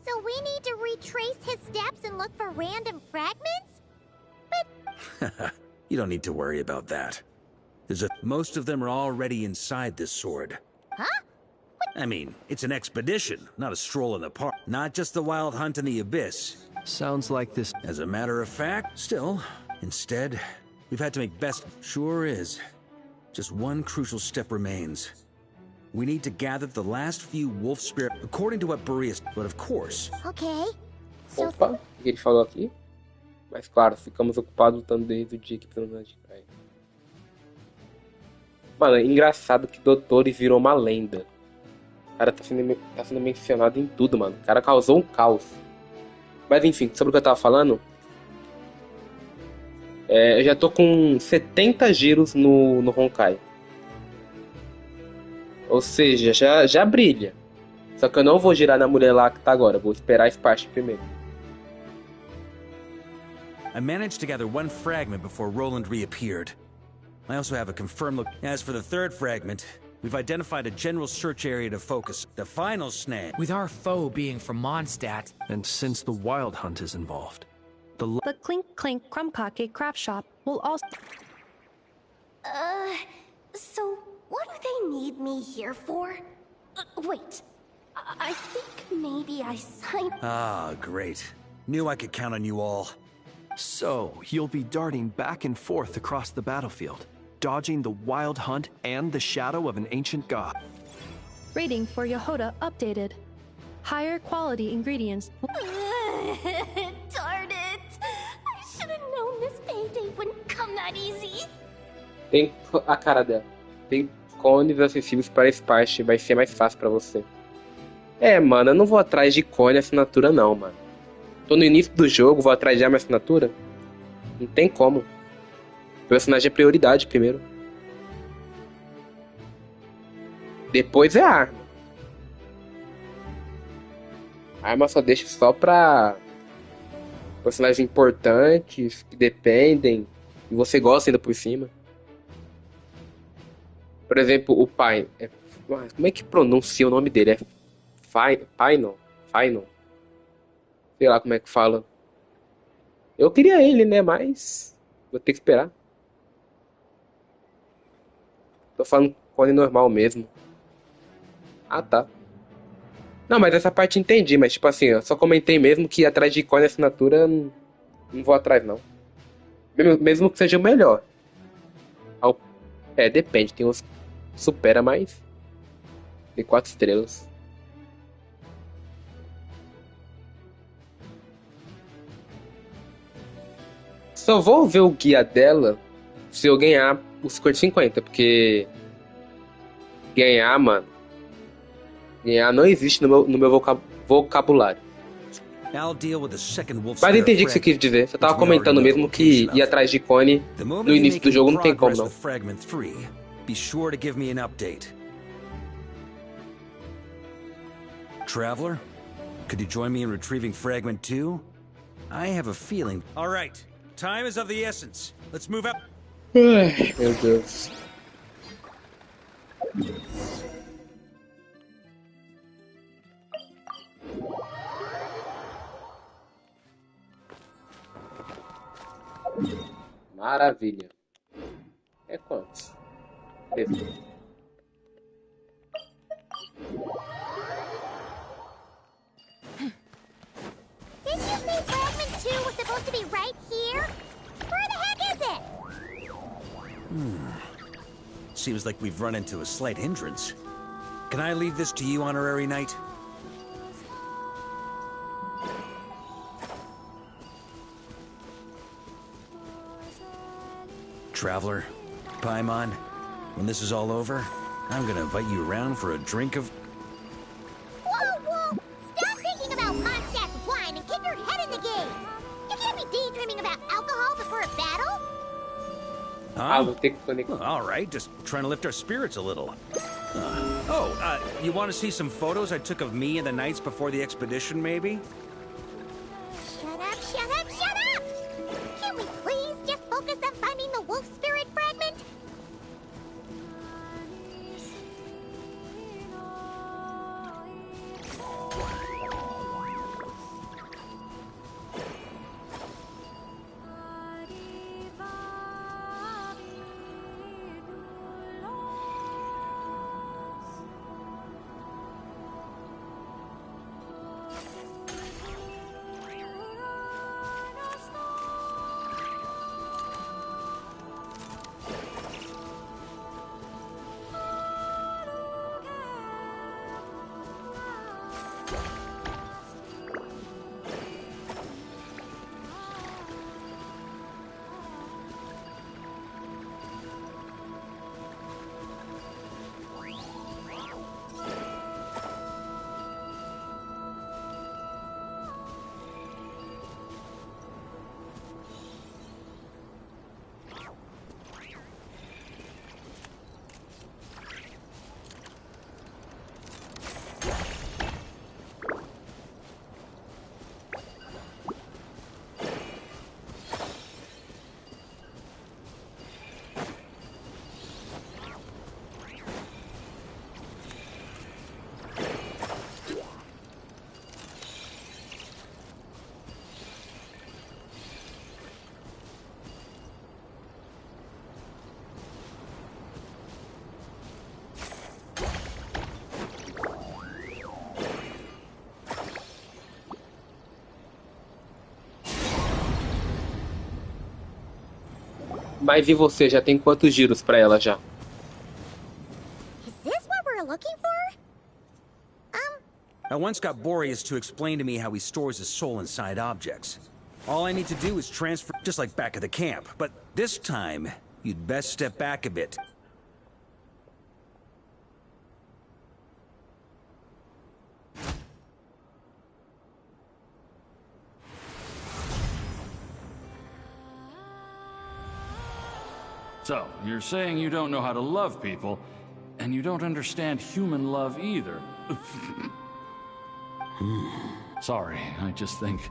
S5: So we need to retrace his steps and look for random fragments?
S7: You don't need to worry about that. Most of them are already inside this sword.
S5: Huh?
S7: I mean, it's an expedition, not a stroll in the park. Not just the wild hunt in the abyss.
S24: Sounds like this.
S7: As a matter of fact, still, instead, we've had to make best. Sure is. Just one crucial step remains. We need to gather the last few wolf spirit, according to what Boreas. But of course.
S5: Okay.
S20: Opa, o que ele falou aqui? Mas claro, ficamos ocupados lutando desde o dia que precisamos de praia. Mano, é engraçado que doutores virou uma lenda. O cara tá sendo mencionado em tudo, mano. O cara causou um caos. Mas enfim, sobre o que eu tava falando. Eu já tô com 70 giros no Honkai. Ou seja, já brilha. Só que eu não vou girar na mulher lá que tá agora. Vou esperar a Sparsh primeiro.
S7: I managed to gather one fragment before Roland reappeared. I also have a confirmed look. As for the third fragment, we've identified a general search area to focus. The final snag.
S23: With our foe being from Mondstadt.
S24: And since the wild hunt is involved,
S21: The Clink Clink Krumkake craft shop will also...
S8: So what do they need me here for? Wait, I think maybe I signed...
S7: Ah, great. Knew I could count on you all.
S24: So, you'll be darting back and forth across the battlefield, dodging the wild hunt and the shadow of an ancient god.
S21: Rating for Yehoda updated. Higher quality ingredients.
S8: Darn it! I should have known this payday wouldn't come that easy.
S20: Tem a cara dela. Tem cones acessíveis para Sparsh. Vai ser mais fácil pra você. Mano, eu não vou atrás de cone assinatura não, mano. Tô no início do jogo, vou atrás de arma assinatura? Não tem como. O personagem é prioridade primeiro. Depois é a arma. A arma só deixa só pra personagens importantes, que dependem, e você gosta ainda por cima. Por exemplo, o Pai. Como é que pronuncia o nome dele? Final? Sei lá como é que fala. Eu queria ele, né? Mas vou ter que esperar. Tô falando cone normal mesmo. Ah, tá. Não, mas essa parte entendi. Mas tipo assim, eu só comentei mesmo que atrás de cone assinatura não vou atrás não. Mesmo que seja o melhor. Depende. Tem uns que supera, mas tem 4 estrelas. Só vou ver o guia dela se eu ganhar os 50-50, porque ganhar, mano, ganhar não existe no meu vocabulário. Mas entendi o que você quis dizer. Você tava comentando mesmo que ir atrás de cone no início do jogo não tem como não.
S7: Be sure to give me an update. Traveler, could you join me in retrieving Fragment 2? I have a feeling. All right. Time is of the essence. Let's move up.
S20: Meu Deus. Maravilha. É quantos?
S5: Did you say fragment 2 was supposed to be right here? Where the heck is it?
S7: Seems like we've run into a slight hindrance. Can I leave this to you, Honorary Knight? Traveler, Paimon, when this is all over, I'm gonna invite you around for a drink of...
S5: Whoa! Stop thinking about Mondstadt's wine and keep your head in the game! You can't be daydreaming about alcohol before a battle!
S7: Well, all right, just trying to lift our spirits a little. You want to see some photos I took of me and the knights before the expedition, maybe?
S5: Shut up! Can we please just focus on finding the wolf spirit fragment?
S20: Mas e você, já tem quantos giros pra ela já?
S5: Is this what we're looking for?
S7: I once got Boreas to explain to me how he stores his soul inside objects. All I need to do is transfer, just like back at the camp. But this time, you'd best step back a bit.
S11: So, you're saying you don't know how to love people, and you don't understand human love either. Sorry, I just think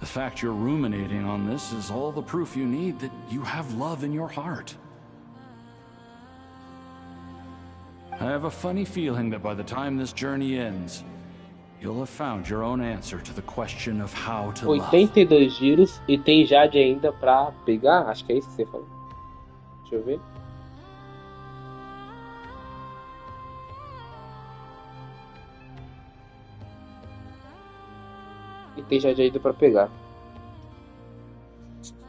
S11: the fact you're ruminating on this is all the proof you need that you have love in your heart. I have a funny feeling that by the time this journey ends, you'll have found your own answer to the question of how to love.
S20: 82 giros e tem Jade ainda pra pegar? Acho que é isso que você falou. Deixa eu ver. E tem Jade ainda pra pegar.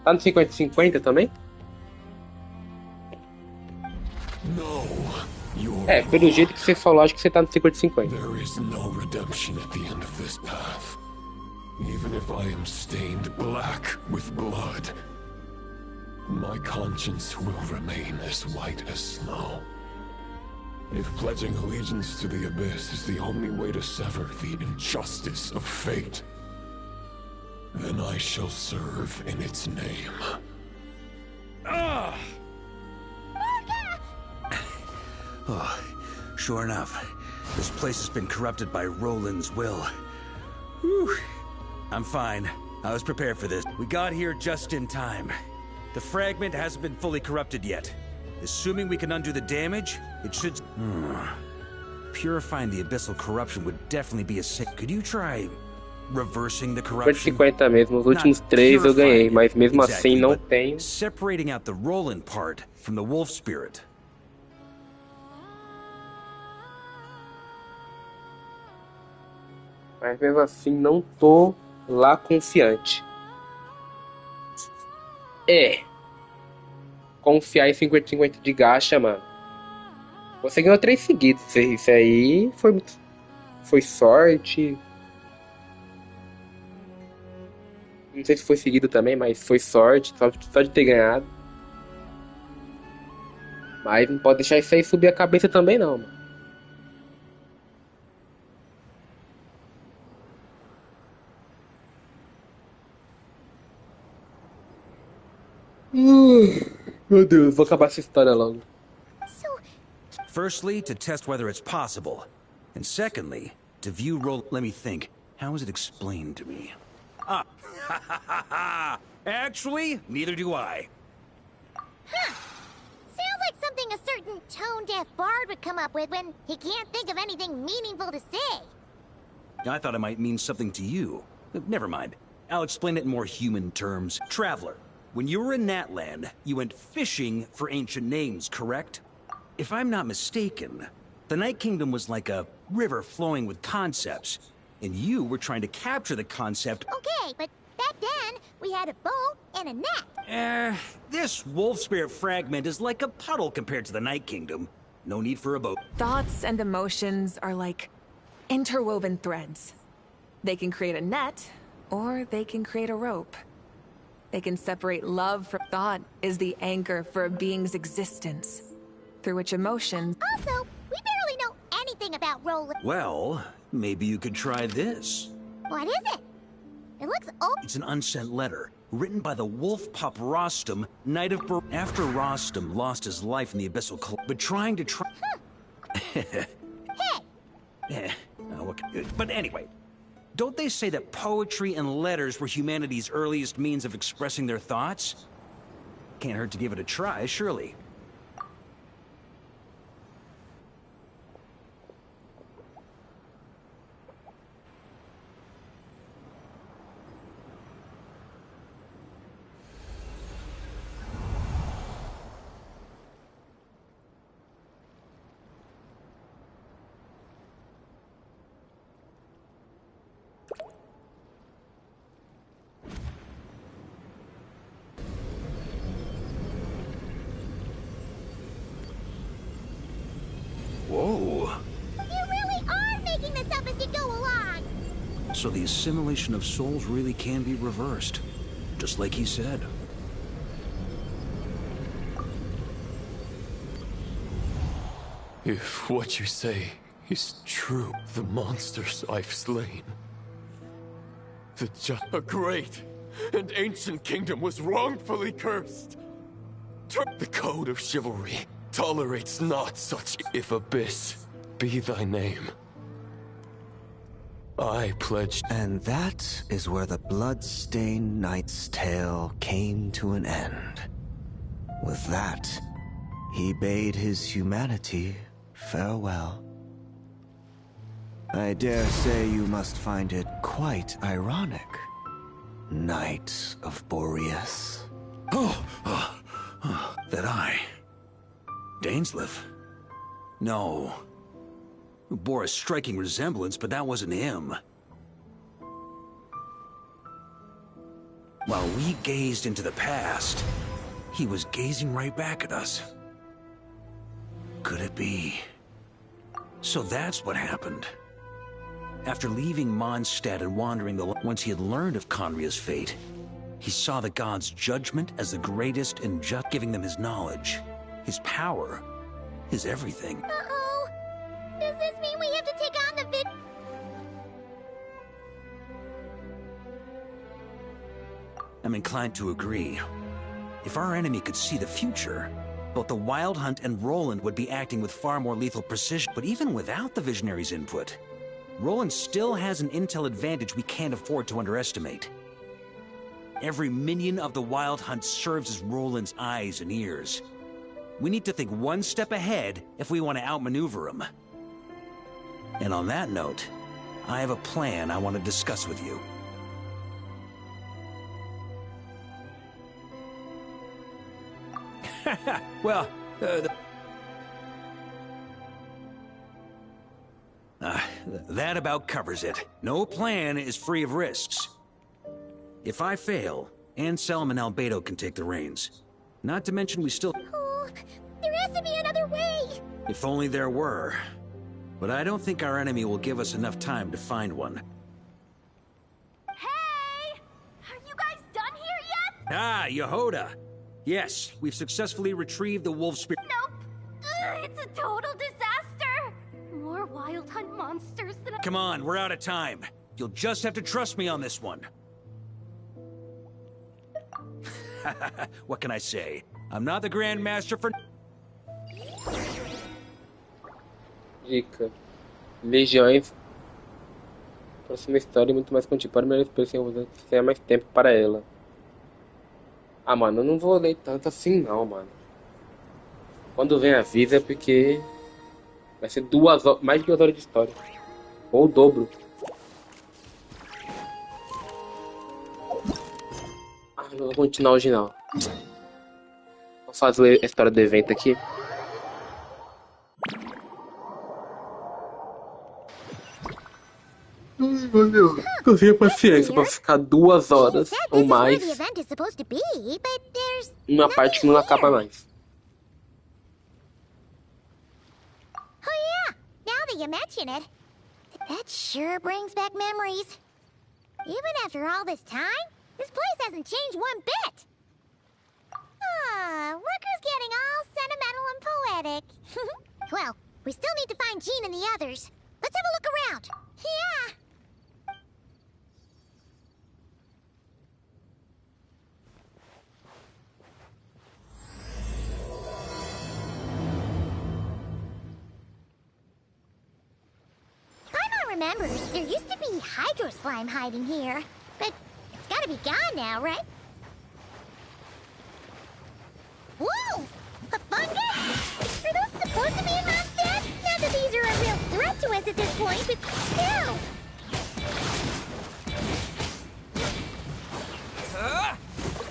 S20: Tá no 50-50 também? É, pelo jeito que você falou, acho que você tá no 50-50.
S12: There is no redemption at the end of this path. Even if I am stained black with blood, my conscience will remain as white as snow. If pledging allegiance to the Abyss is the only way to sever the injustice of fate, then I shall serve in its name.
S7: Oh, sure enough, this place has been corrupted by Roland's will. Whew. I'm fine. I was prepared for this. We got here just in time. The fragment hasn't been fully corrupted yet. Assuming we can undo the damage, it should... Purifying the abyssal corruption would definitely be a sick... Could you try reversing the corruption?
S20: 50-50 mesmo. Os últimos 3 eu ganhei, mas mesmo assim não tenho.
S7: Separating out the Roland part from the wolf spirit.
S20: Mas mesmo assim não tô lá confiante. Confiar em 50-50 de gacha, mano. Você ganhou 3 seguidos. Isso aí foi sorte. Não sei se foi seguido também, mas foi sorte. Só de ter ganhado. Mas não pode deixar isso aí subir a cabeça também, não, mano. Meu Deus, vou acabar essa história logo.
S7: Firstly, to test whether it's possible. And secondly, to view roll... Let me think. How was it explained to me? Ah, actually, neither do I.
S5: Huh. Sounds like something a certain tone-deaf bard would come up with when he can't think of anything meaningful to say.
S7: I thought it might mean something to you. Never mind. I'll explain it in more human terms. Traveler, when you were in Natland, you went fishing for ancient names, correct? If I'm not mistaken, the Night Kingdom was like a river flowing with concepts, and you were trying to capture the concept.
S5: Okay, but back then, we had a boat and a net.
S7: This wolf spirit fragment is like a puddle compared to the Night Kingdom. No need for a boat.
S10: Thoughts and emotions are like interwoven threads. They can create a net, or they can create a rope. They can separate love from thought is the anchor for a being's existence, through which emotions...
S5: Also, we barely know anything about Roland.
S7: Well, maybe you could try this.
S5: What is it? It looks old.
S7: It's an unsent letter, written by the wolf pup Rostam, Knight of After Rostam lost his life in the Abyssal but trying to try...
S5: Hey!
S7: But anyway, don't they say that poetry and letters were humanity's earliest means of expressing their thoughts? Can't hurt to give it a try, surely. Whoa.
S5: You really are making this up as you go along.
S7: So the assimilation of souls really can be reversed, just like he said.
S13: If what you say is true, the monsters I've slain, a great and ancient kingdom was wrongfully cursed. The code of chivalry tolerates not such. If abyss be thy name, I pledge.
S16: And that is where the blood-stained knight's tale came to an end. With that, he bade his humanity farewell. I dare say you must find it quite ironic, Knight of Boreas.
S7: That I... Dainsleif? No. Bore a striking resemblance, but that wasn't him. While we gazed into the past, he was gazing right back at us. Could it be? So that's what happened. After leaving Mondstadt and wandering once he had learned of Conria's fate, he saw the gods' judgment as the greatest and just, giving them his knowledge, his power, his everything.
S5: Uh-oh. Does this mean we have to take on the
S7: I'm inclined to agree. If our enemy could see the future, both the Wild Hunt and Roland would be acting with far more lethal precision. But even without the Visionary's input, Roland still has an intel advantage we can't afford to underestimate. Every minion of the Wild Hunt serves as Roland's eyes and ears. We need to think one step ahead if we want to outmaneuver him. And on that note, I have a plan I want to discuss with you. Well, that about covers it. No plan is free of risks. If I fail, Anselm and Albedo can take the reins. Not to mention we still...
S5: Oh, there has to be another way!
S7: If only there were. But I don't think our enemy will give us enough time to find one.
S8: Hey! Are you guys done here yet?
S7: Ah, Yehoda! Yes, we've successfully retrieved the wolf spirit.
S8: Nope. It's a total disaster! More Wild Hunt monsters than
S7: Come on, we're out of time. You'll just have to trust me on this one. What can I say? I'm not the Grand Master for...
S20: Dica. Legiões. Próxima história muito mais contínua. Para melhor experiência, você tenha mais tempo para ela. Ah, mano, eu não vou ler tanto assim não, mano. Quando vem aviso é porque vai ser mais de 2 horas de história. Ou o dobro. Ah, eu vou continuar hoje não. Vou fazer a história do evento aqui. Eu tenho paciência pra ficar 2 horas ou mais numa parte que não acaba mais.
S5: Oh yeah, now that you mention it, that sure brings back memories. Even after all this time, this place hasn't changed one bit. Ah, Rucker's getting all sentimental and poetic. Well, we still need to find Jean and the others. Let's have a look around. Yeah. Remembers, there used to be hydro slime hiding here, but it's gotta be gone now, right? Whoa! A fungus? Are those supposed to be in Mondstadt? Not that these are a real threat to us at this point, but still!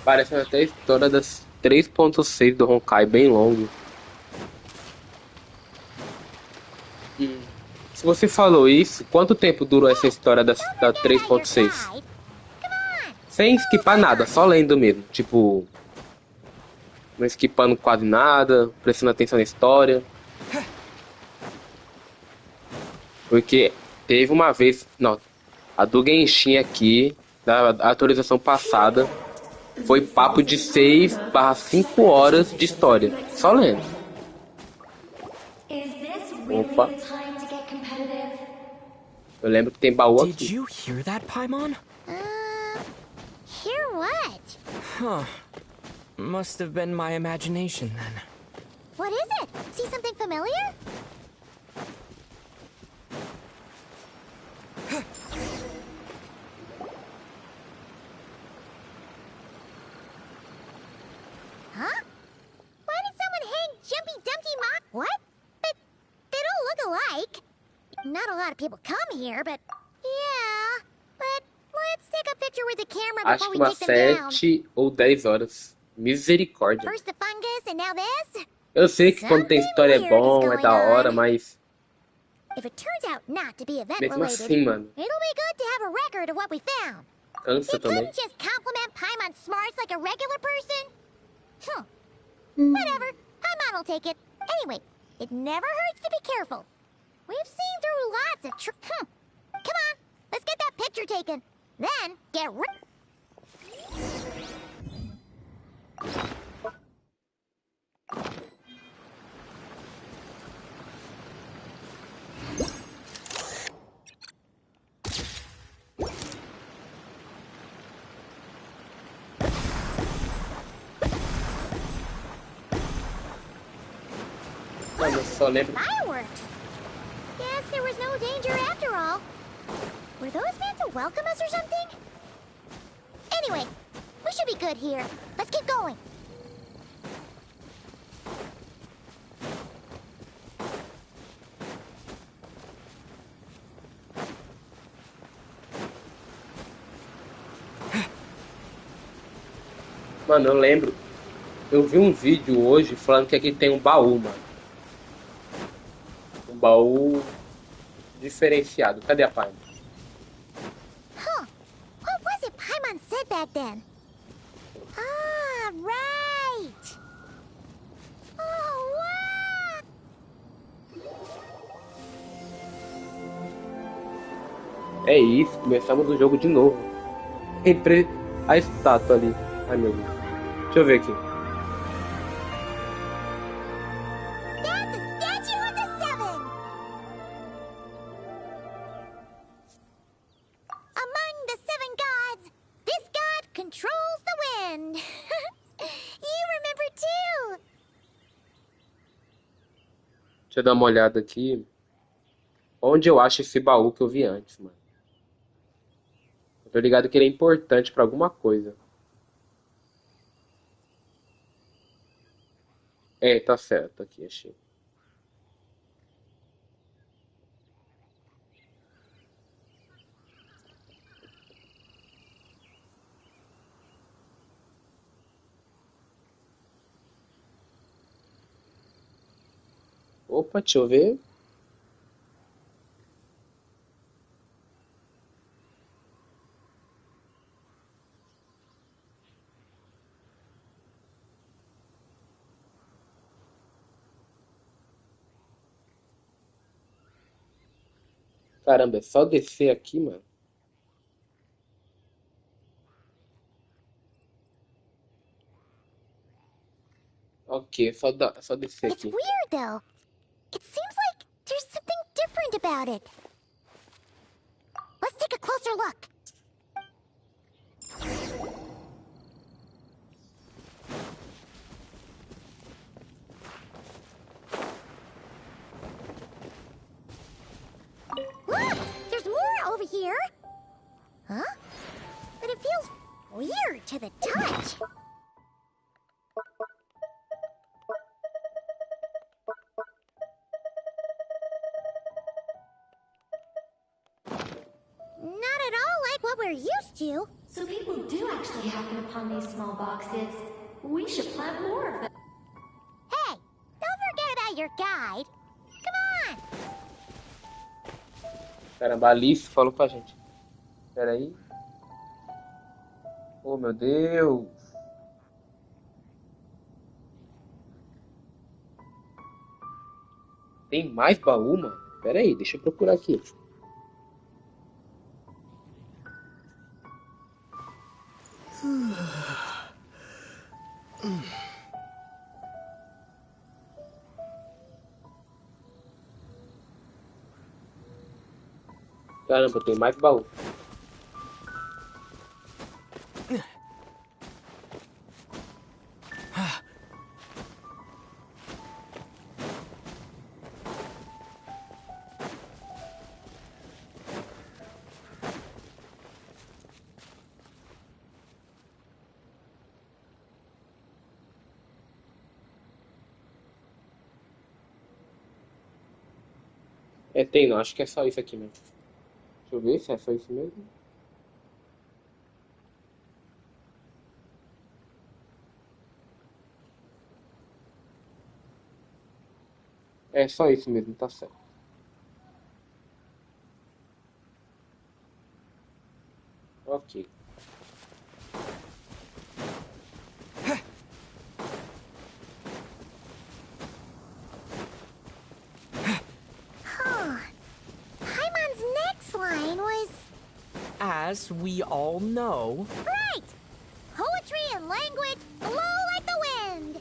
S20: Parece até a história das 3.6 do Honkai, bem longo. Se você falou isso, quanto tempo durou essa história da 3.6? Sem skipar nada, só lendo mesmo. Tipo, não skipando quase nada, prestando atenção na história. Porque teve uma vez, não, a do Genshin aqui, da atualização passada, foi papo de 6/5 horas de história, só lendo. Opa. Eu lembro que tem baú aqui.
S6: Did you hear that, Paimon?
S5: Hear what?
S6: Huh. Must have been my imagination then.
S5: What is it? See something familiar? Huh? Why did someone hang Jumpy Dumpty What? But they don't look alike. Not a lot of people come here, but yeah. But let's take a picture with the camera
S20: Acho
S5: before
S20: que
S5: we
S20: umas
S5: take them down.
S20: 7 ou 10 horas. Misericórdia.
S5: First the fungus and now this?
S20: Eu sei que quando tem história é bom, é da hora, mas
S5: If it turns out not to be event
S20: mesmo
S5: related,
S20: assim, mano,
S5: it'll be good to have a record of what we found.
S20: cansa
S5: He
S20: também.
S5: couldn't just compliment Paimon's smarts like a regular person? Whatever. Paimon will take it. Anyway, it never hurts to be careful. We've seen through lots of Come on, let's get that picture taken. Then, get
S20: Mano, eu só lembro.
S5: Fireworks! Guess there was no danger after all. Were those meant to welcome us or something? Anyway, we should be good here. Let's keep going.
S20: Mano, eu lembro. Eu vi um vídeo hoje falando que aqui tem um baú, mano. Um baú diferenciado. Cadê a Paimon?
S5: What was it Paimon said back then? Ah, right! Oh, wow!
S20: É isso, começamos o jogo de novo. Entre a estátua ali. Ai meu Deus. Deixa eu ver aqui.
S5: That's a
S20: Deixa eu dar uma olhada aqui. Onde eu acho esse baú que eu vi antes, mano? Eu tô ligado que ele é importante pra alguma coisa. É, tá certo. Aqui, achei. Opa, deixa eu ver. Caramba, é só descer aqui, mano. Ok, é só descer
S5: It's
S20: aqui.
S5: weird, though. It seems like there's something different about it. Let's take a closer look. Look! There's more over here! Huh? But it feels weird to the touch. Not at all like what we're used to.
S3: So people do actually happen upon these small boxes. We should plant more of them.
S5: Hey, don't forget about your guide. Come on!
S20: Caramba, a Alice falou com a gente. Pera aí. Oh, meu Deus. Tem mais baú, mano? Pera aí, deixa eu procurar aqui. Caramba, tem mais baú. É, tem não, acho que é só isso aqui mesmo. Deixa eu ver se é só isso mesmo. É só isso mesmo, tá certo. Ok.
S5: Huh. Paimon's next line was...
S14: As we all know,
S5: Right! Poetry and language blow like the wind!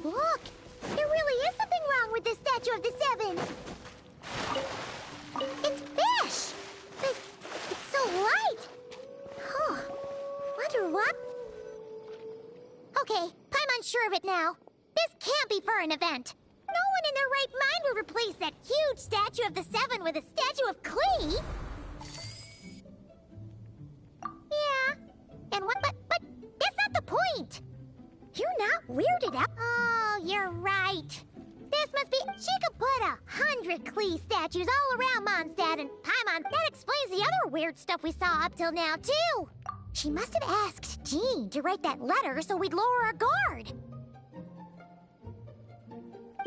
S5: Look! There really is something wrong with this statue of the Seven! It's fish! But it's so light! Huh. Wonder what? Okay, Paimon's sure of it now. This can't be for an event. No one in their right mind would replace that huge statue of the Seven with a statue of Klee! Yeah. And what? But that's not the point! You're not weirded out. Oh, you're right. This must be... She could put 100 Klee statues all around Mondstadt and Paimon. That explains the other weird stuff we saw up till now, too. She must have asked Jean to write that letter so we'd lower our guard.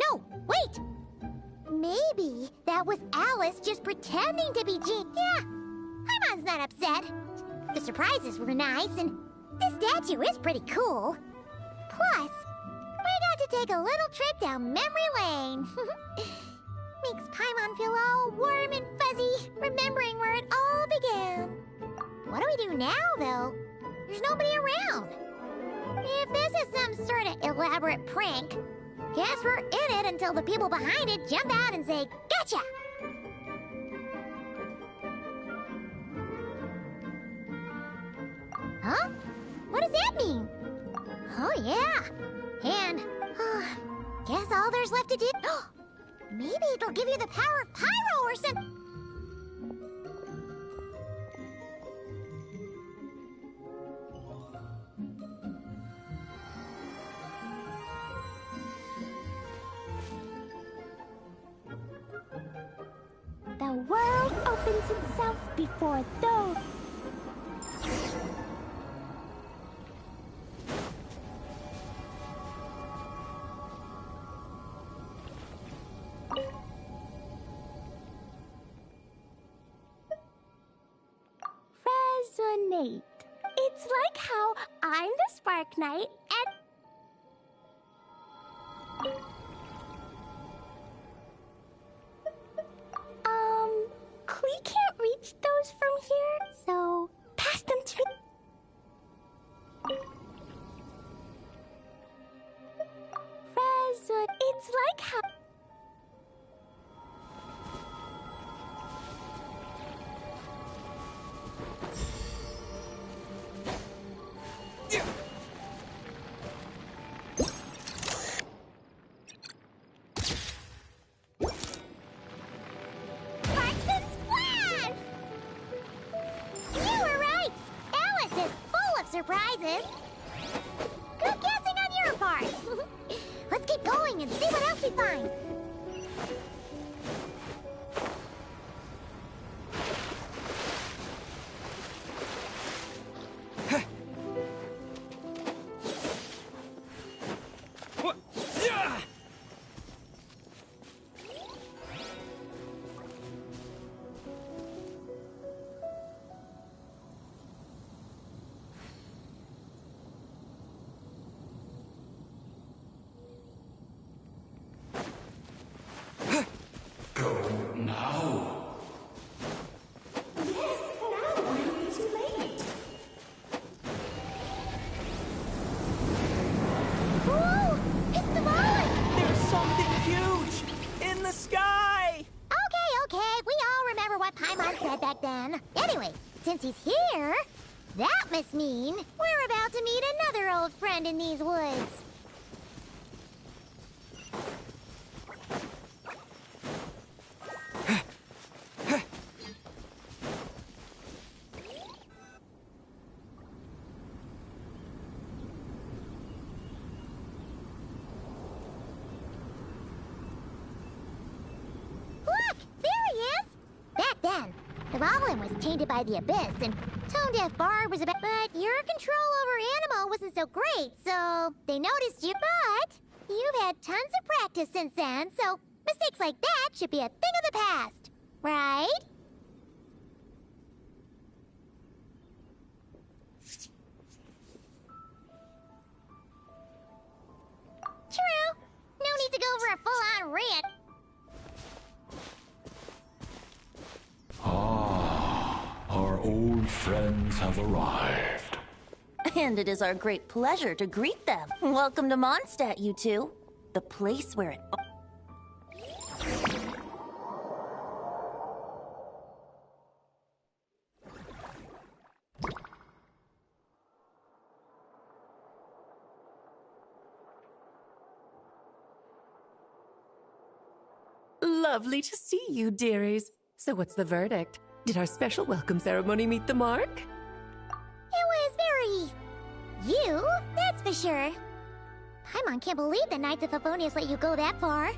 S5: No, wait! Maybe that was Alice just pretending to be Jean. Yeah, Paimon's not upset. The surprises were nice, and this statue is pretty cool. Plus, we got to take a little trip down memory lane. Makes Paimon feel all warm and fuzzy, remembering where it all began. What do we do now, though? There's nobody around. If this is some sort of elaborate prank, guess we're in it until the people behind it jump out and say, "Gotcha!" Huh? What does that mean? Oh, yeah. And, guess all there's left to do... Maybe it'll give you the power of pyro or something.
S8: The world opens itself before those. Resonate. It's like how I'm the Spark Knight and... Klee can't reach those from here, so pass them to me. It's like how...
S5: Surprises. Good guessing on your part. Let's keep going and see what else we find. Back then. Anyway, since he's here, that must mean we're about to meet another old friend in these woods. Look! There he is! Back then, the Ballin was tainted by the Abyss, and Tone-Deaf Bard was about... But your control over Animo wasn't so great, so they noticed you. But you've had tons of practice since then, so mistakes like that should be a thing of the past, right? True. No need to go over a full-on rant.
S11: Our old friends have arrived.
S4: And it is our great pleasure to greet them. Welcome to Mondstadt, you two. The place where it...
S1: Lovely to see you, dearies. So what's the verdict? Did our special welcome ceremony meet the mark?
S5: It was very... you, that's for sure. Paimon can't believe the Knights of Favonius let you go that far.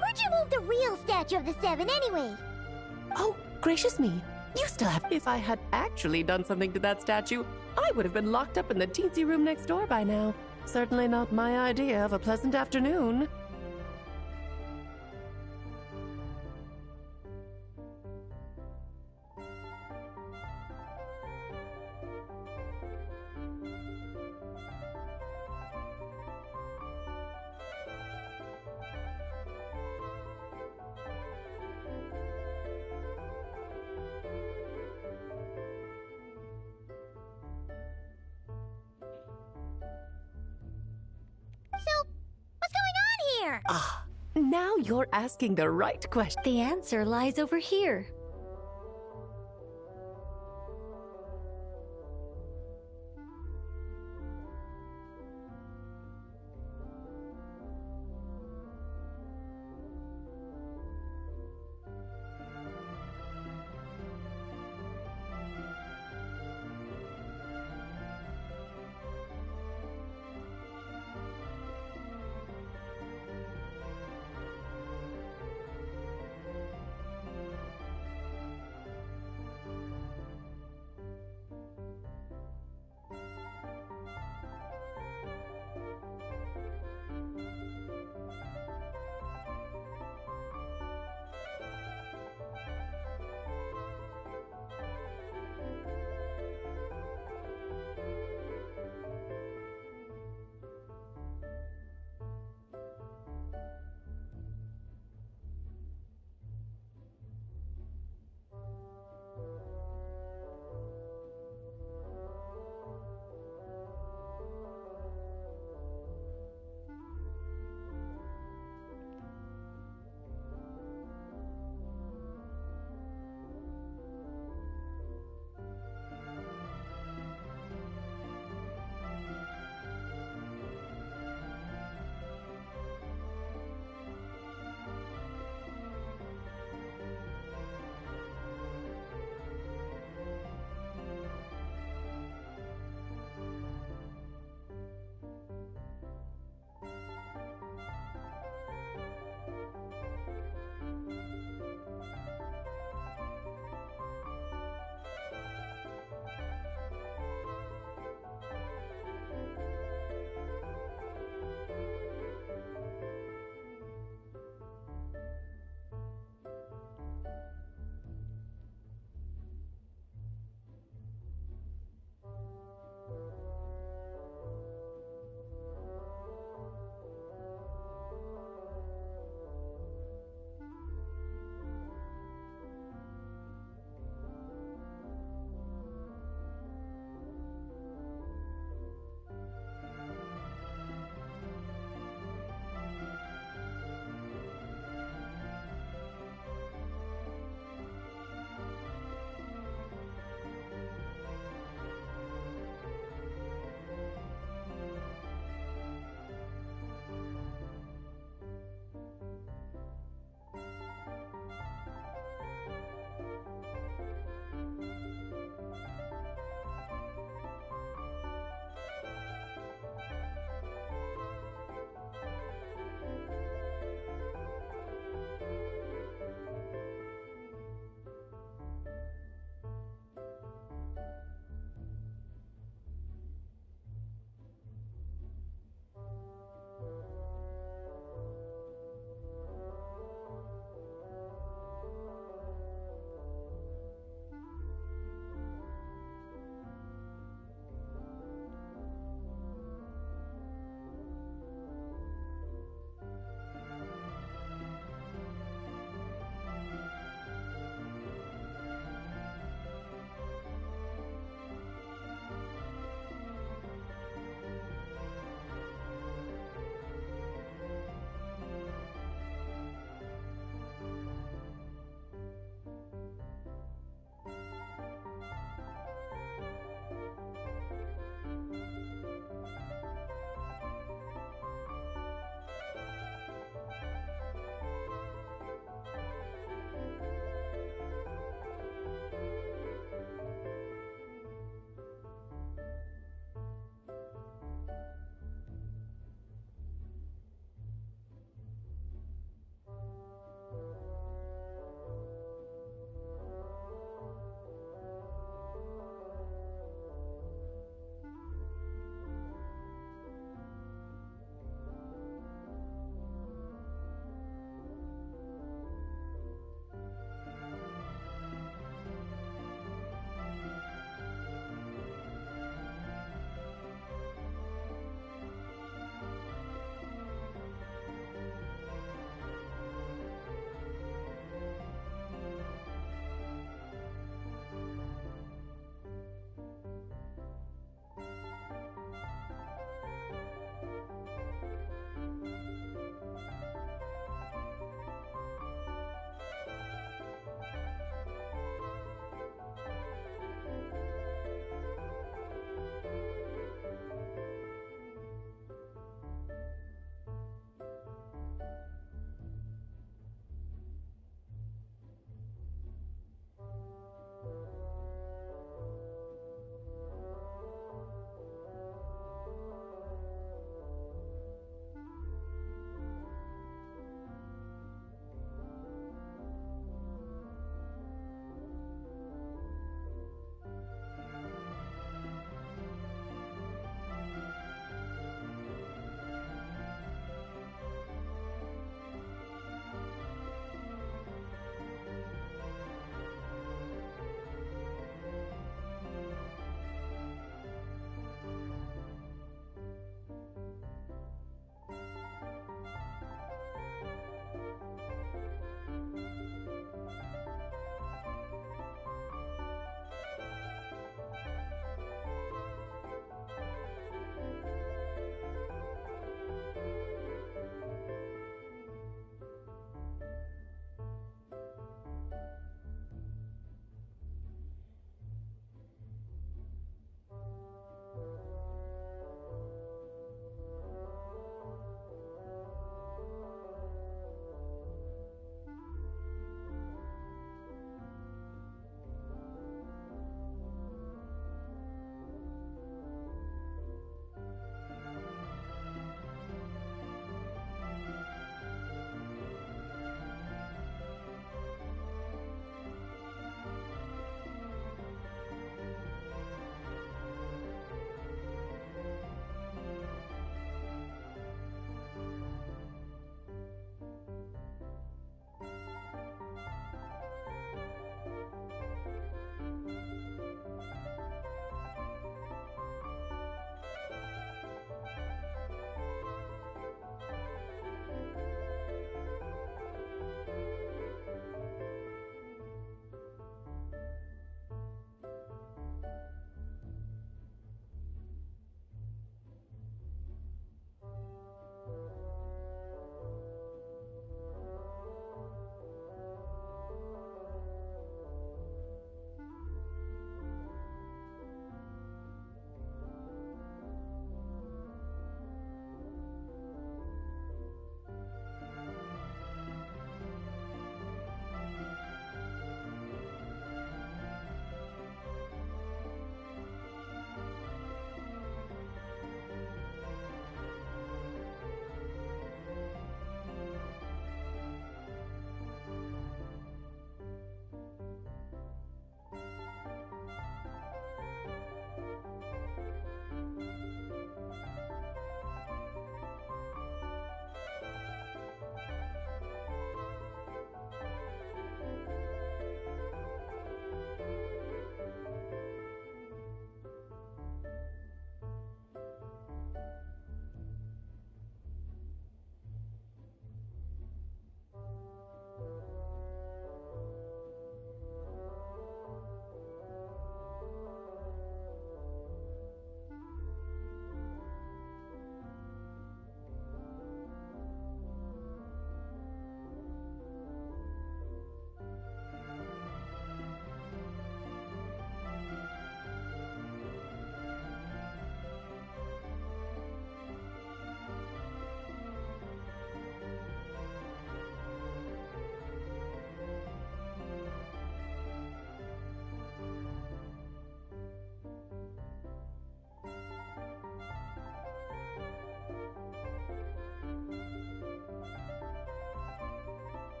S5: Where'd you move the real statue of the Seven anyway?
S1: Oh, gracious me. You still have. If I had actually done something to that statue, I would have been locked up in the teensy room next door by now. Certainly not my idea of a pleasant afternoon.
S5: So, what's going on here?
S1: Ah, now you're asking the right question.
S2: The answer lies over here.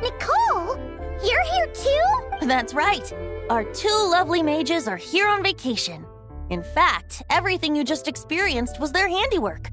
S5: Nicole, you're here too?
S4: That's right. Our two lovely mages are here on vacation. In fact, everything you just experienced was their handiwork.